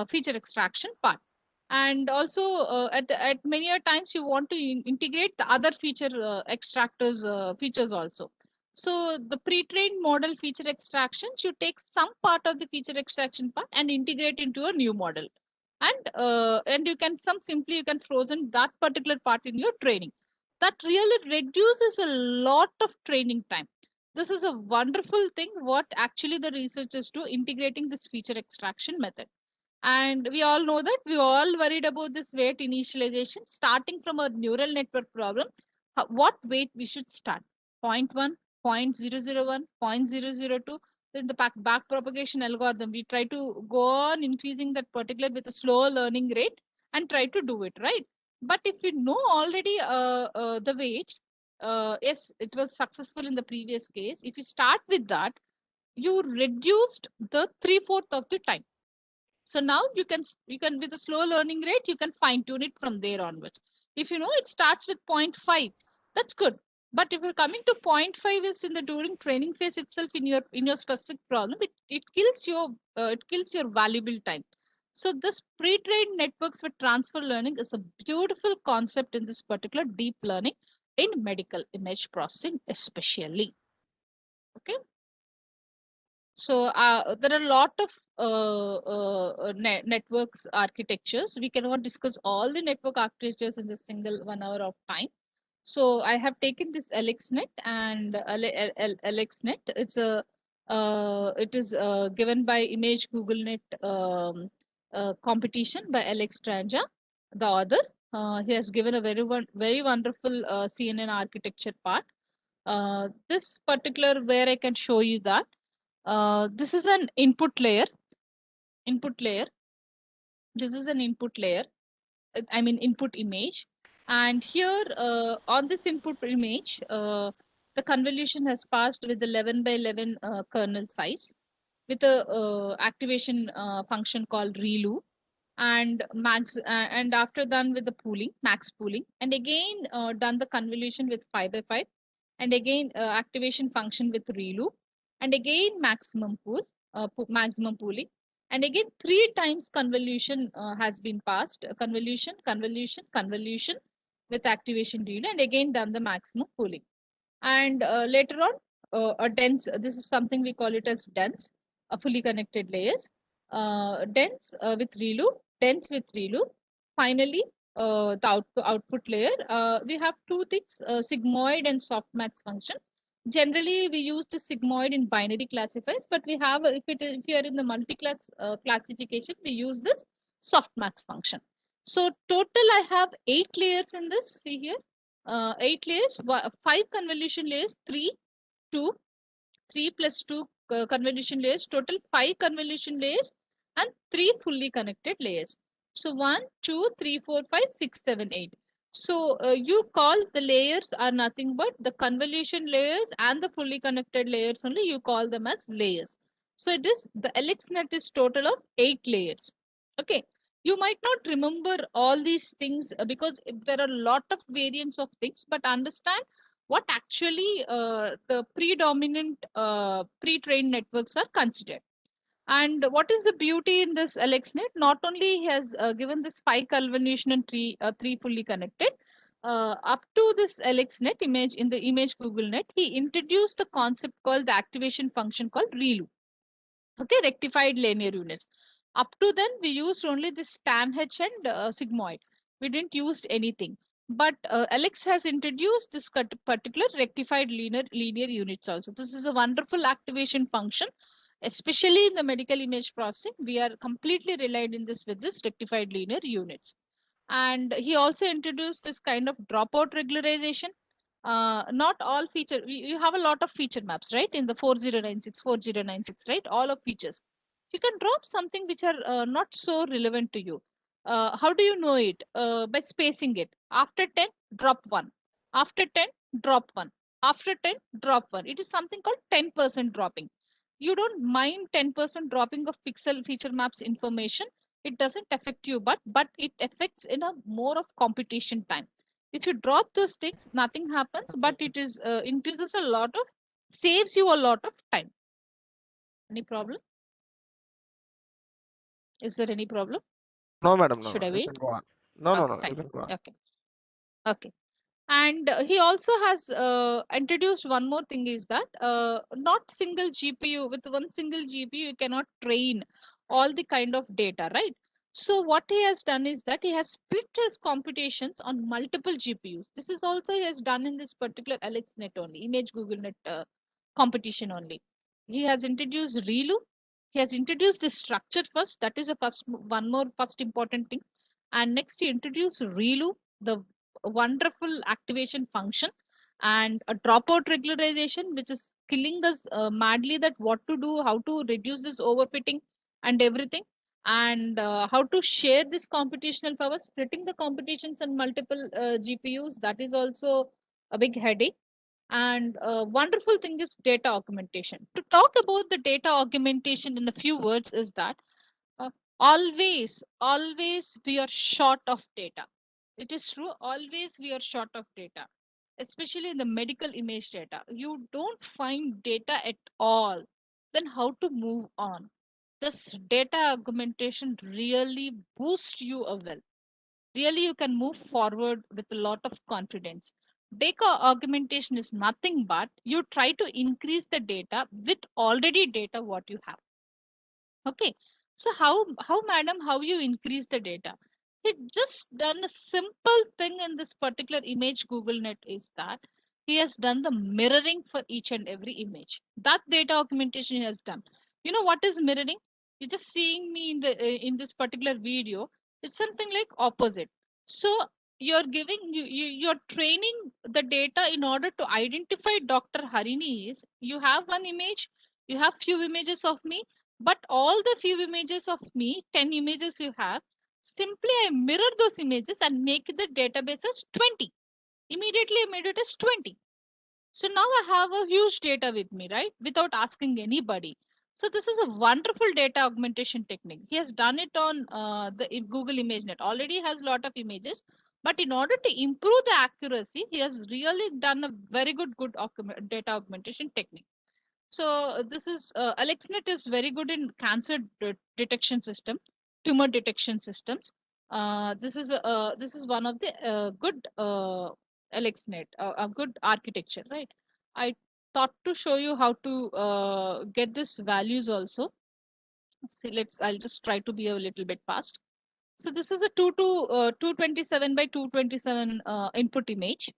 feature extraction part. And also at many a times you want to integrate the other feature extractors features also. So the pre-trained model feature extractions, you take some part of the feature extraction part and integrate into a new model. And you can simply you can frozen that particular part in your training. That really reduces a lot of training time. This is a wonderful thing what actually the researchers do integrating this feature extraction method. And we all know that we all worried about this weight initialization starting from a neural network problem. What weight we should start? 0.1, 0.001, 0.002. In the back propagation algorithm, we try to go on increasing that particular with a slow learning rate and try to do it, right? But if you know already the weights, yes, it was successful in the previous case. If you start with that, you reduced the 3/4 of the time. So now you can with a slow learning rate, you can fine tune it from there onwards. If you know it starts with 0.5, that's good. But if you're coming to 0.5 is in the during training phase itself in your specific problem, it kills your valuable time. So this pre-trained networks with transfer learning is a beautiful concept in this particular deep learning in medical image processing especially. Okay. So there are a lot of networks architectures. We cannot discuss all the network architectures in this single 1 hour of time. So I have taken this AlexNet and AlexNet. It is given by Image GoogleNet competition by Alex Tranja, the author. He has given a very wonderful CNN architecture part. This particular where I can show you that. This is an input layer. This is an input layer. I mean input image. And here on this input image, the convolution has passed with 11 by 11 kernel size with a activation function called ReLU and and after done with the pooling, max pooling, and again done the convolution with 5 by 5, and again activation function with ReLU, and again maximum maximum pooling, and again 3 times convolution has been passed, convolution with activation ReLU, and again done the maximum pooling. And later on a dense, this is something we call it as dense, a fully connected layers, dense with ReLU, dense with ReLU. Finally, the output layer, we have two things, sigmoid and softmax function. Generally, we use the sigmoid in binary classifiers, but we have, if you are in the multi-class classification, we use this softmax function. So total, I have 8 layers in this. See here, 8 layers, 5 convolution layers, 3, 2, 3 plus 2 convolution layers, total 5 convolution layers, and 3 fully connected layers. So 1, 2, 3, 4, 5, 6, 7, 8. So you call the layers are nothing but the convolution layers and the fully connected layers only, you call them as layers. So it is the AlexNet is total of 8 layers. Okay. You might not remember all these things because there are a lot of variants of things, but understand what actually the predominant pre-trained networks are considered. And what is the beauty in this AlexNet? Not only he has given this 5 convolution and 3 fully connected, up to this AlexNet image in the image GoogleNet, he introduced the concept called the activation function called ReLU. Okay, rectified linear units. Up to then, we used only this TAMH and sigmoid. We didn't use anything. But Alex has introduced this particular rectified linear units also. This is a wonderful activation function, especially in the medical image processing. We are completely relied in this with this rectified linear units. And he also introduced this kind of dropout regularization. Not all feature, you have a lot of feature maps, right? In the 4096, right? All of features. You can drop something which are not so relevant to you. How do you know it? By spacing it. After 10, drop 1. After 10, drop 1. After 10, drop 1. It is something called 10% dropping. You don't mind 10% dropping of pixel feature maps information. It doesn't affect you, but it affects in a more of computation time. If you drop those things, nothing happens, but it is increases a lot of, saves you a lot of time. Any problem? Is there any problem? No, madam. No, Should no. I You wait? can go on. No, no, Okay, no. You fine. can go on. Okay. Okay. And he also has introduced one more thing is that not single GPU, with one single GPU, you cannot train all the kind of data, right? So what he has done is that he has split his computations on multiple GPUs. This is also he has done in this particular AlexNet only, image GoogleNet competition only. He has introduced ReLU. He has introduced the structure first. That is a one more first important thing. And next he introduced ReLU, the wonderful activation function, and a dropout regularization, which is killing us madly, that what to do, how to reduce this overfitting and everything, and how to share this computational power. Splitting the computations on multiple GPUs, that is also a big headache. And wonderful thing is data augmentation. To talk about the data augmentation in a few words is that uh, always we are short of data. It is true, always we are short of data, especially in the medical image data. You don't find data at all. Then how to move on? This data augmentation really boosts you a well. Really, you can move forward with a lot of confidence. Data augmentation is nothing but you try to increase the data with already data what you have. Okay. So how madam, how you increase the data? He just done a simple thing in this particular image GoogleNet is that he has done the mirroring for each and every image. That data augmentation he has done. You know what is mirroring? You're just seeing me in this particular video. It's something like opposite. So you're giving you're training the data in order to identify Dr. Harini is, you have one image, you have few images of me, but all the few images of me, 10 images you have, simply I mirror those images and make the database as 20. Immediately I made it as 20. So now I have a huge data with me, right? Without asking anybody. So this is a wonderful data augmentation technique. He has done it on the Google ImageNet. Already has a lot of images, but in order to improve the accuracy, he has really done a very good data augmentation technique. So this is AlexNet is very good in cancer detection system, tumor detection systems. This is one of the good AlexNet, a good architecture, right? I thought to show you how to get this values also. See, I'll just try to be a little bit fast. So this is a 227 by 227 input image.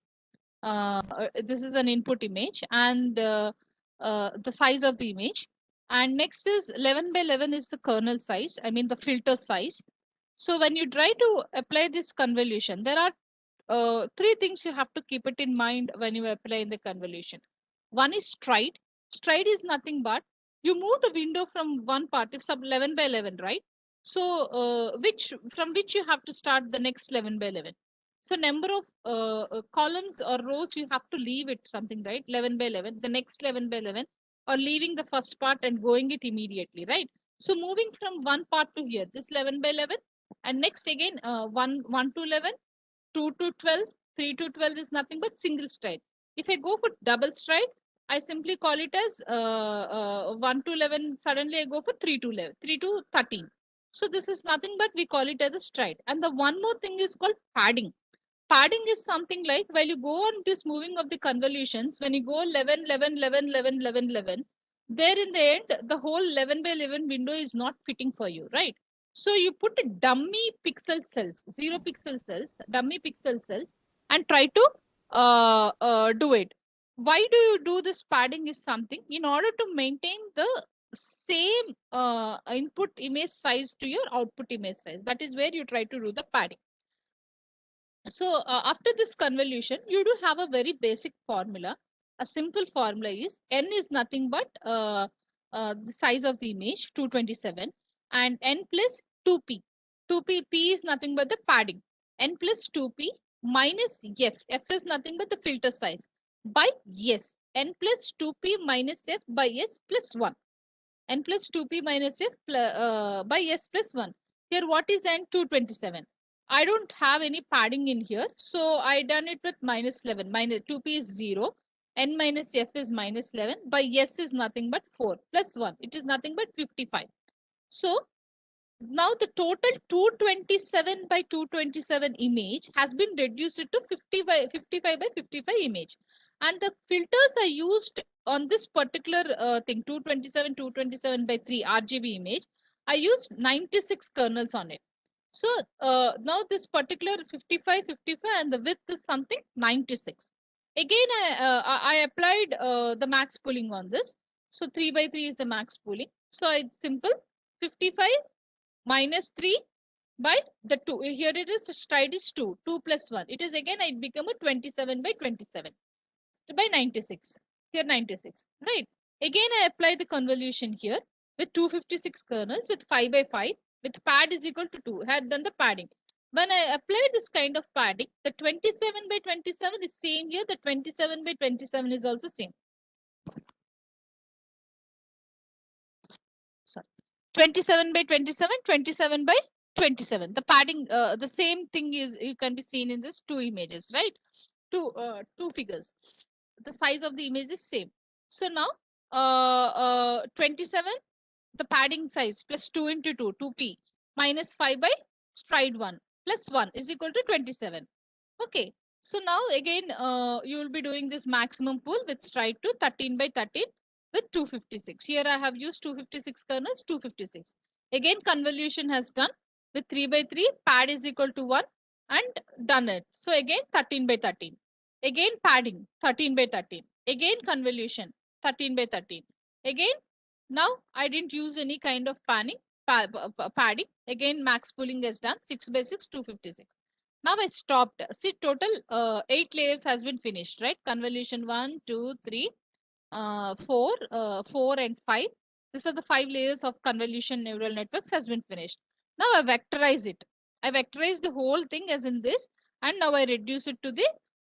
This is an input image, and the size of the image. And next is 11 by 11 is the kernel size, I mean the filter size. So when you try to apply this convolution, there are three things you have to keep it in mind when you apply in the convolution. One is stride. Stride is nothing but you move the window from one part, if sub 11 by 11, right? So which from which you have to start the next 11 by 11. So number of columns or rows you have to leave it something, right? 11 by 11, the next 11 by 11, or leaving the first part and going it immediately, right? So moving from one part to here, this 11 by 11, and next again 1 to 11, 2 to 12, 3 to 12 is nothing but single stride. If I go for double stride, I simply call it as 1 to 11. Suddenly I go for 3 to 11, 3 to 13. So this is nothing but we call it as a stride. And the one more thing is called padding. Padding is something like while you go on this moving of the convolutions, when you go 11, 11, 11, 11, 11, 11, there in the end, the whole 11 by 11 window is not fitting for you, right? So you put a dummy pixel cells, 0 pixel cells, dummy pixel cells, and try to do it. Why do you do this padding is something in order to maintain the same input image size to your output image size. That is where you try to do the padding. So after this convolution, you do have a very basic formula. A simple formula is n is nothing but the size of the image 227 and n plus 2p. 2p p is nothing but the padding. N plus 2p minus f. F is nothing but the filter size by s. N plus 2p minus f by s plus 1. N plus 2p minus f by s plus 1. Here what is n? 227. I don't have any padding in here. So I done it with minus 11. Minus 2p is 0. N minus f is minus 11. By s is nothing but 4 plus 1. It is nothing but 55. So now the total 227 by 227 image has been reduced to 55 by 55 image. And the filters are used on this particular thing 227 by 3 RGB image. I used 96 kernels on it. So now this particular 55 and the width is something 96. Again, I applied the max pooling on this. So 3 by 3 is the max pooling. So it's simple 55 minus 3 by the 2. Here it is, stride is 2. 2 plus 1. It is again, it become a 27 by 27 by 96. Here 96, right? Again, I apply the convolution here with 256 kernels with 5 by 5 with pad is equal to 2. Had done the padding. When I apply this kind of padding, the 27 by 27 is same here. The 27 by 27 is also same. Sorry. 27 by 27, 27 by 27. The padding, the same thing is you can be seen in this two images, right? Two figures. The size of the image is same. So now 27, the padding size plus 2 into 2, 2p minus 5 by stride 1 plus 1 is equal to 27. Okay. So now again, you will be doing this maximum pool with stride to 13 by 13 with 256. Here I have used 256 kernels, 256. Again, convolution has done with 3 by 3, pad is equal to 1 and done it. So again, 13 by 13. Again, padding, 13 by 13. Again, convolution, 13 by 13. Again, now I didn't use any kind of padding. Again, max pooling is done, 6 by 6, 256. Now I stopped. See, total 8 layers has been finished, right? Convolution 1, 2, 3, 4 and 5. These are the 5 layers of convolution neural networks has been finished. Now I vectorize it. I vectorize the whole thing as in this, and now I reduce it to the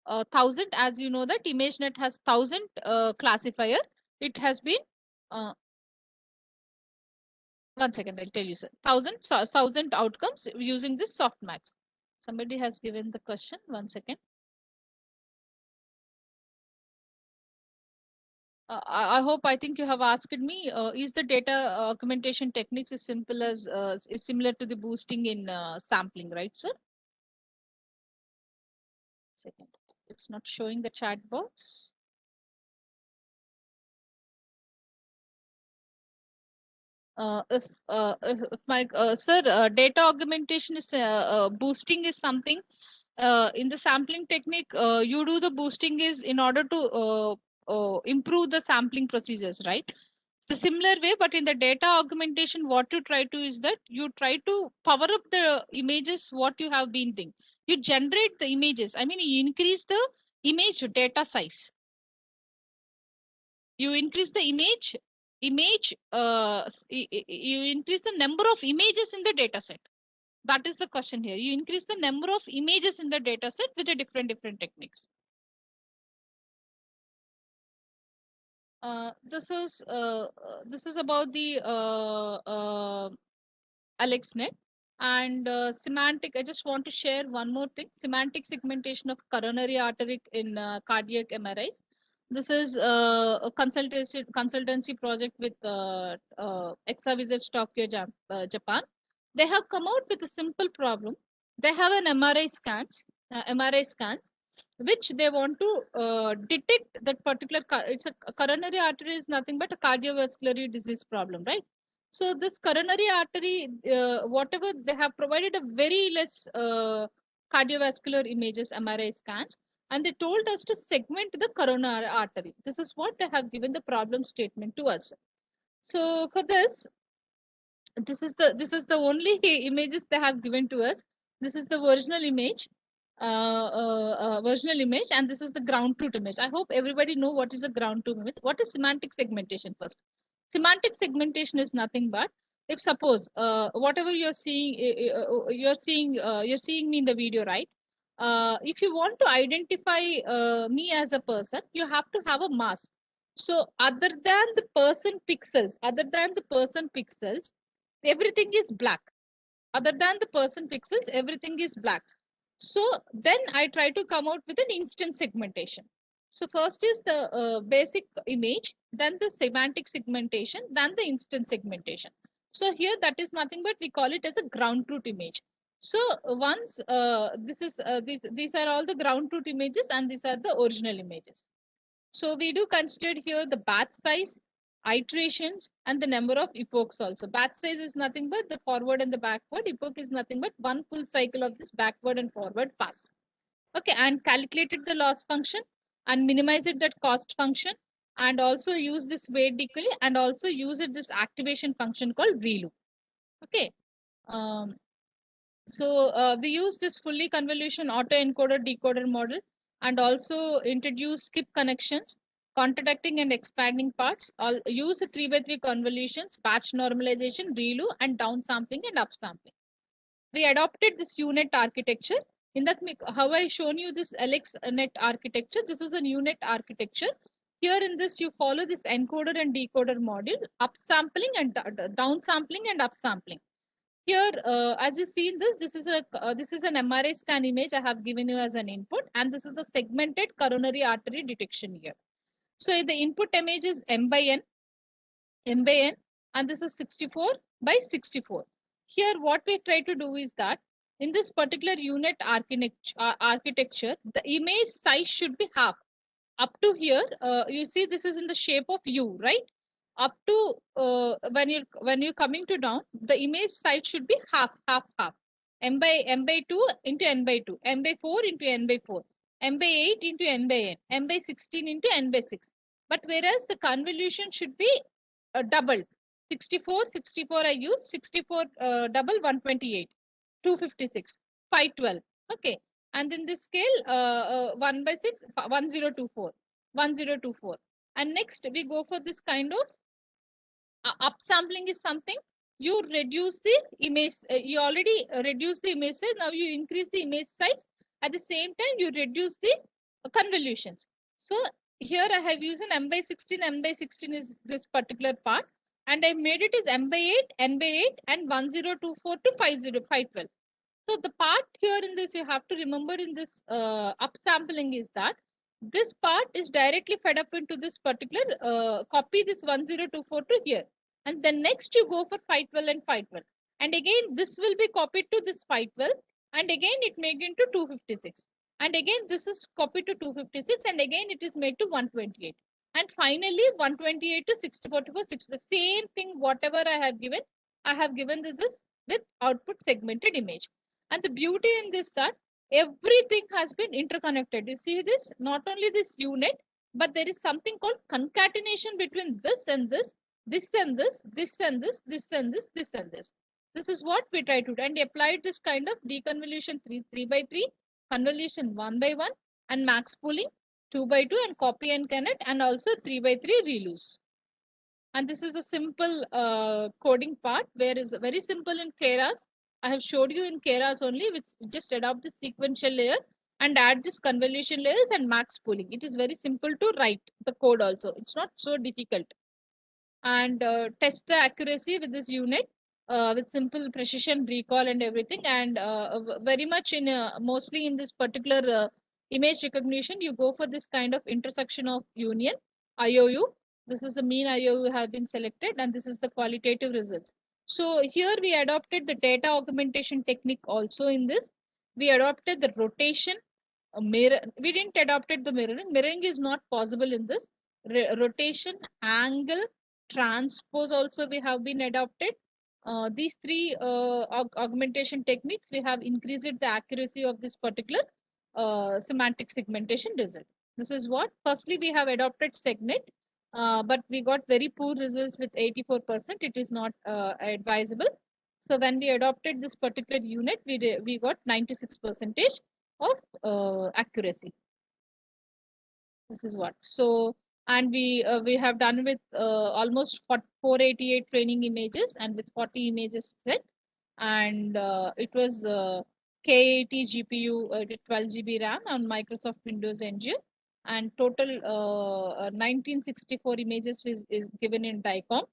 1000. As you know that ImageNet has 1000 classifier. It has been 1 second. I'll tell you, sir. 1000 outcomes using this softmax. Somebody has given the question. 1 second. I hope, I think you have asked me, is the data augmentation techniques as simple as, is similar to the boosting in sampling, right, sir? Second, it's not showing the chat box. If my, sir, data augmentation is, boosting is something, in the sampling technique, you do the boosting is in order to improve the sampling procedures, right? It's a similar way, but in the data augmentation, what you try to is that you try to power up the images, what you have been doing. You generate the images. I mean, you increase the image data size. You increase the image, you increase the number of images in the data set. That is the question here. You increase the number of images in the data set with a different techniques. This is about the AlexNet and semantic. I just want to share one more thing. Semantic segmentation of coronary artery in cardiac MRIs. This is a consultancy project with Exavisage Tokyo, Japan. They have come out with a simple problem. They have an MRI scans, which they want to detect that particular. It's a coronary artery is nothing but a cardiovascular disease problem, right? So this coronary artery, whatever they have provided a very less cardiovascular images, MRI scans, and they told us to segment the coronary artery. This is what they have given the problem statement to us. So for this is the only images they have given to us. This is the versional image, and this is the ground truth image. I hope everybody know what is a ground truth image. What is semantic segmentation first? Semantic segmentation is nothing but if suppose whatever you're seeing, you're seeing me in the video, right? If you want to identify me as a person, you have to have a mask. So other than the person pixels, everything is black. Other than the person pixels, everything is black. So then I try to come out with an instant segmentation. So first is the basic image, then the semantic segmentation, then the instant segmentation. So here that is nothing but we call it as a ground truth image. So once these are all the ground truth images, and these are the original images. So we do consider here the batch size, iterations, and the number of epochs also. Batch size is nothing but the forward and the backward. Epoch is nothing but one full cycle of this backward and forward pass. Okay, and calculated the loss function and minimize it that cost function, and also use this weight decay, and also use it this activation function called reloop. Okay. So we use this fully convolution autoencoder decoder model, and also introduce skip connections, contracting and expanding parts. All use a 3x3 convolutions, batch normalization, reloop, and downsampling and upsampling. We adopted this UNet architecture. In that, how I shown you this LXNet architecture. This is a UNet architecture. Here in this, you follow this encoder and decoder module, upsampling and downsampling and upsampling. Here, as you see in this is an MRI scan image I have given you as an input, and this is the segmented coronary artery detection here. So the input image is M by N, and this is 64 by 64. Here, what we try to do is that in this particular UNet architecture, the image size should be half. Up to here, you see this is in the shape of U, right? Up to when you're coming to down, the image size should be half. M by 2 into N by 2, M by 4 into N by 4, M by 8 into N by N, M by 16 into N by 6. But whereas the convolution should be doubled. 64 I use 64 double 128, 256, 512. Okay. And in this scale, 1 by 6, 1024. And next we go for this kind of upsampling is something you reduce the image. You already reduce the image size. Now you increase the image size. At the same time, you reduce the convolutions. So here I have used an M by 16. M by 16 is this particular part. And I made it as M by 8, N by 8, and 1024 to 512. So the part here in this you have to remember in this upsampling is that this part is directly fed up into this particular copy this 1024 to here, and then next you go for 512 and 512, and again this will be copied to this 512, and again it made into 256, and again this is copied to 256, and again it is made to 128, and finally 128 to 64 to 6. The same thing whatever I have given this with output segmented image. And the beauty in this that everything has been interconnected. You see this, not only this UNet, but there is something called concatenation between this and this, this and this, this and this, this and this, this and this. This is what we try to do, and applied this kind of deconvolution 3 by 3, convolution 1 by 1, and max pooling 2 by 2, and copy and connect, and also 3 by 3 reloose. And this is the simple coding part, where is very simple in Keras. I have showed you in Keras only, which just adopt the sequential layer and add this convolution layers and max pooling. It is very simple to write the code also. It's not so difficult. And test the accuracy with this UNet with simple precision recall and everything. And very much in mostly in this particular image recognition, you go for this kind of intersection of union, IOU. This is the mean IOU have been selected, and this is the qualitative results. So here we adopted the data augmentation technique also in this. We adopted the rotation, mirror. We didn't adopted the mirroring. Mirroring is not possible in this. Rotation, angle, transpose also we have been adopted. These three augmentation techniques, we have increased the accuracy of this particular semantic segmentation result. This is what, firstly, we have adopted SegNet, but we got very poor results with 84%. It is not advisable. So when we adopted this particular unit, we got 96% of accuracy. This is what. So, and we have done with almost 488 training images and with 40 images set, and it was K80 GPU, 12 GB RAM on Microsoft Windows Engine, and total 1964 images is given in DICOM,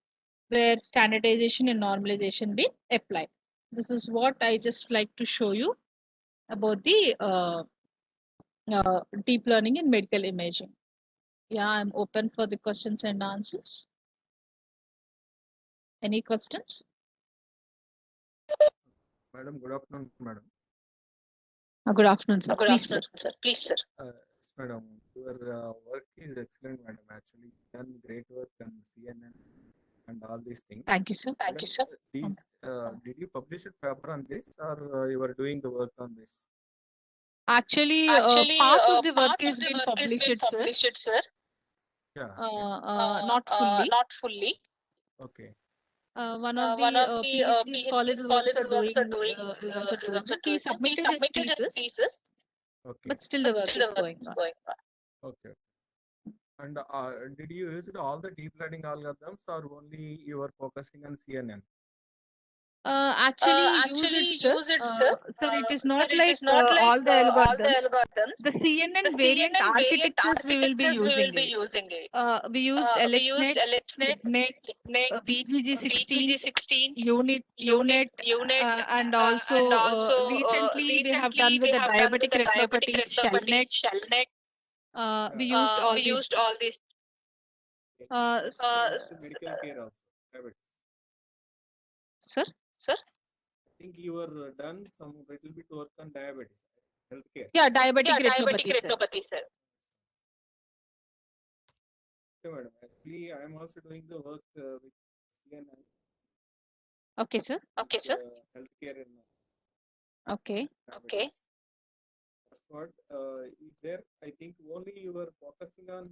where standardization and normalization be applied. This is what I just like to show you about the deep learning in medical imaging. Yeah, I'm open for the questions and answers. Any questions? Madam, good afternoon, madam. Good afternoon, sir. Good Please, afternoon, sir. Please, sir. Yes, madam. Your work is excellent, madam. Actually, you done great work on CNN and all these things. Thank you, sir. Thank you, sir. These, did you publish a paper on this, or you are doing the work on this? Actually, Actually, part of the part work of is the been work is been published, sir. published, sir. Yeah. Not fully. Not fully. Okay. One of One of the the PhD scholar works are doing, is also doing. he submitted his thesis, Okay. but still the But work still is the work going is on. going on. Okay. And did you use all the deep learning algorithms, or only you were focusing on CNN? Actually, use it, sir. Sir, it is not like all the algorithms. The CNN variant architectures we will be using it. We used LHNet, IGNet, BGG16, UNet, and also recently we have done with the diabetic retinopathy, ShellNet. We used all these. Medical care also. Diabetes. Sir? I think you were done some little bit work on diabetes, healthcare. Yeah, diabetic retinopathy, sir. Okay, madam. Actually, I am also doing the work with CNN. Okay, sir. Healthcare and Okay. diabetes. That's what is there. I think only you were focusing on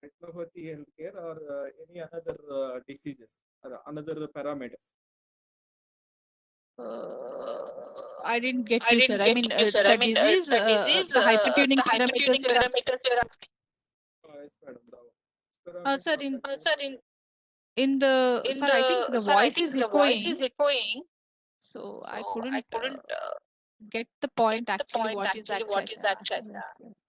retinopathy healthcare, or any other diseases or another parameters. I didn't get you, sir. I mean, the disease, the hypertuning parameters you're asking. Yes, madam. Sir, in the, sir, I think the voice is echoing. So I couldn't get the point actually what is actually.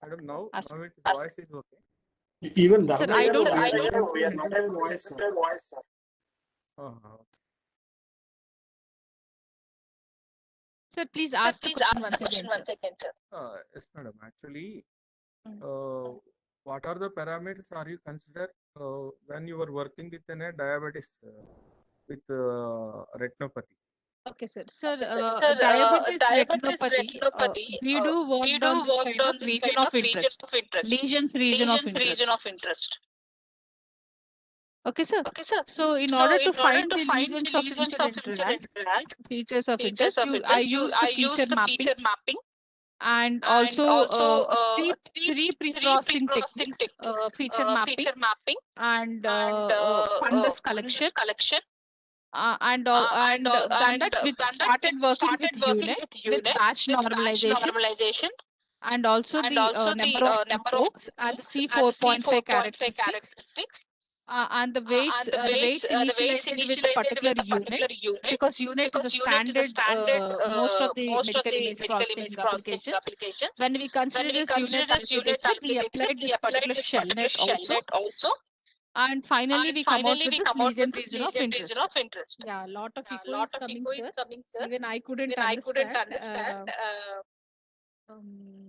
Madam, now Ask. its voice is okay. Even Sir, that, I don't. we are not able to voice, sir. Sir, please ask the question once again, sir. Yes, madam. Actually, Mm. what are the parameters are you consider when you were working with a diabetes with retinopathy? Okay, sir. Sir, diabetes retinopathy, we do work on this kind of region of interest. Lesions region of interest. Okay, sir. So in order to find the lesions of interest, features of interest, I use the feature mapping and also three pre-processing techniques, feature mapping and fundus collection. And done that with started working with UNet with batch normalization and also the number of folks and the C4.5 characteristics. And the weights initialized with a particular unit because unit is a standard most of the medical image processing applications. When we consider this unit architecture, we applied this particular shellnet also. And finally, we come out with this region of interest. Yeah, a lot of echo is coming, sir. Even I couldn't understand.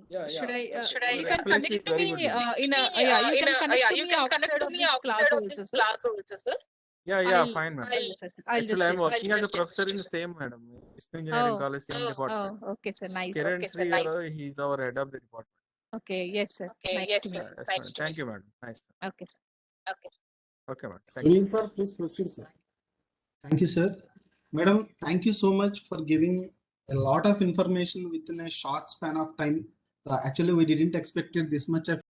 Yeah, Should yeah. I? Your You can replace connect is to very me good, ma'am. in a you can connect to me outside of this class also, sir. Yeah, yeah, I'll fine, ma'am. yes, yes, I'll Actually, just I'm listen. working as a professor in the same, madam, System Engineering Oh, College, same department. okay, sir. Nice. Kiran Sri, he's our head of the department. Okay, yes, sir. Nice to meet you. Yes, madam. Thank you, madam. Nice. Okay, sir. Okay, madam. Thank you. Sunil sir, please proceed, sir. Thank you, sir. Madam, thank you so much for giving a lot of information within a short span of time. Actually, we didn't expect it this much of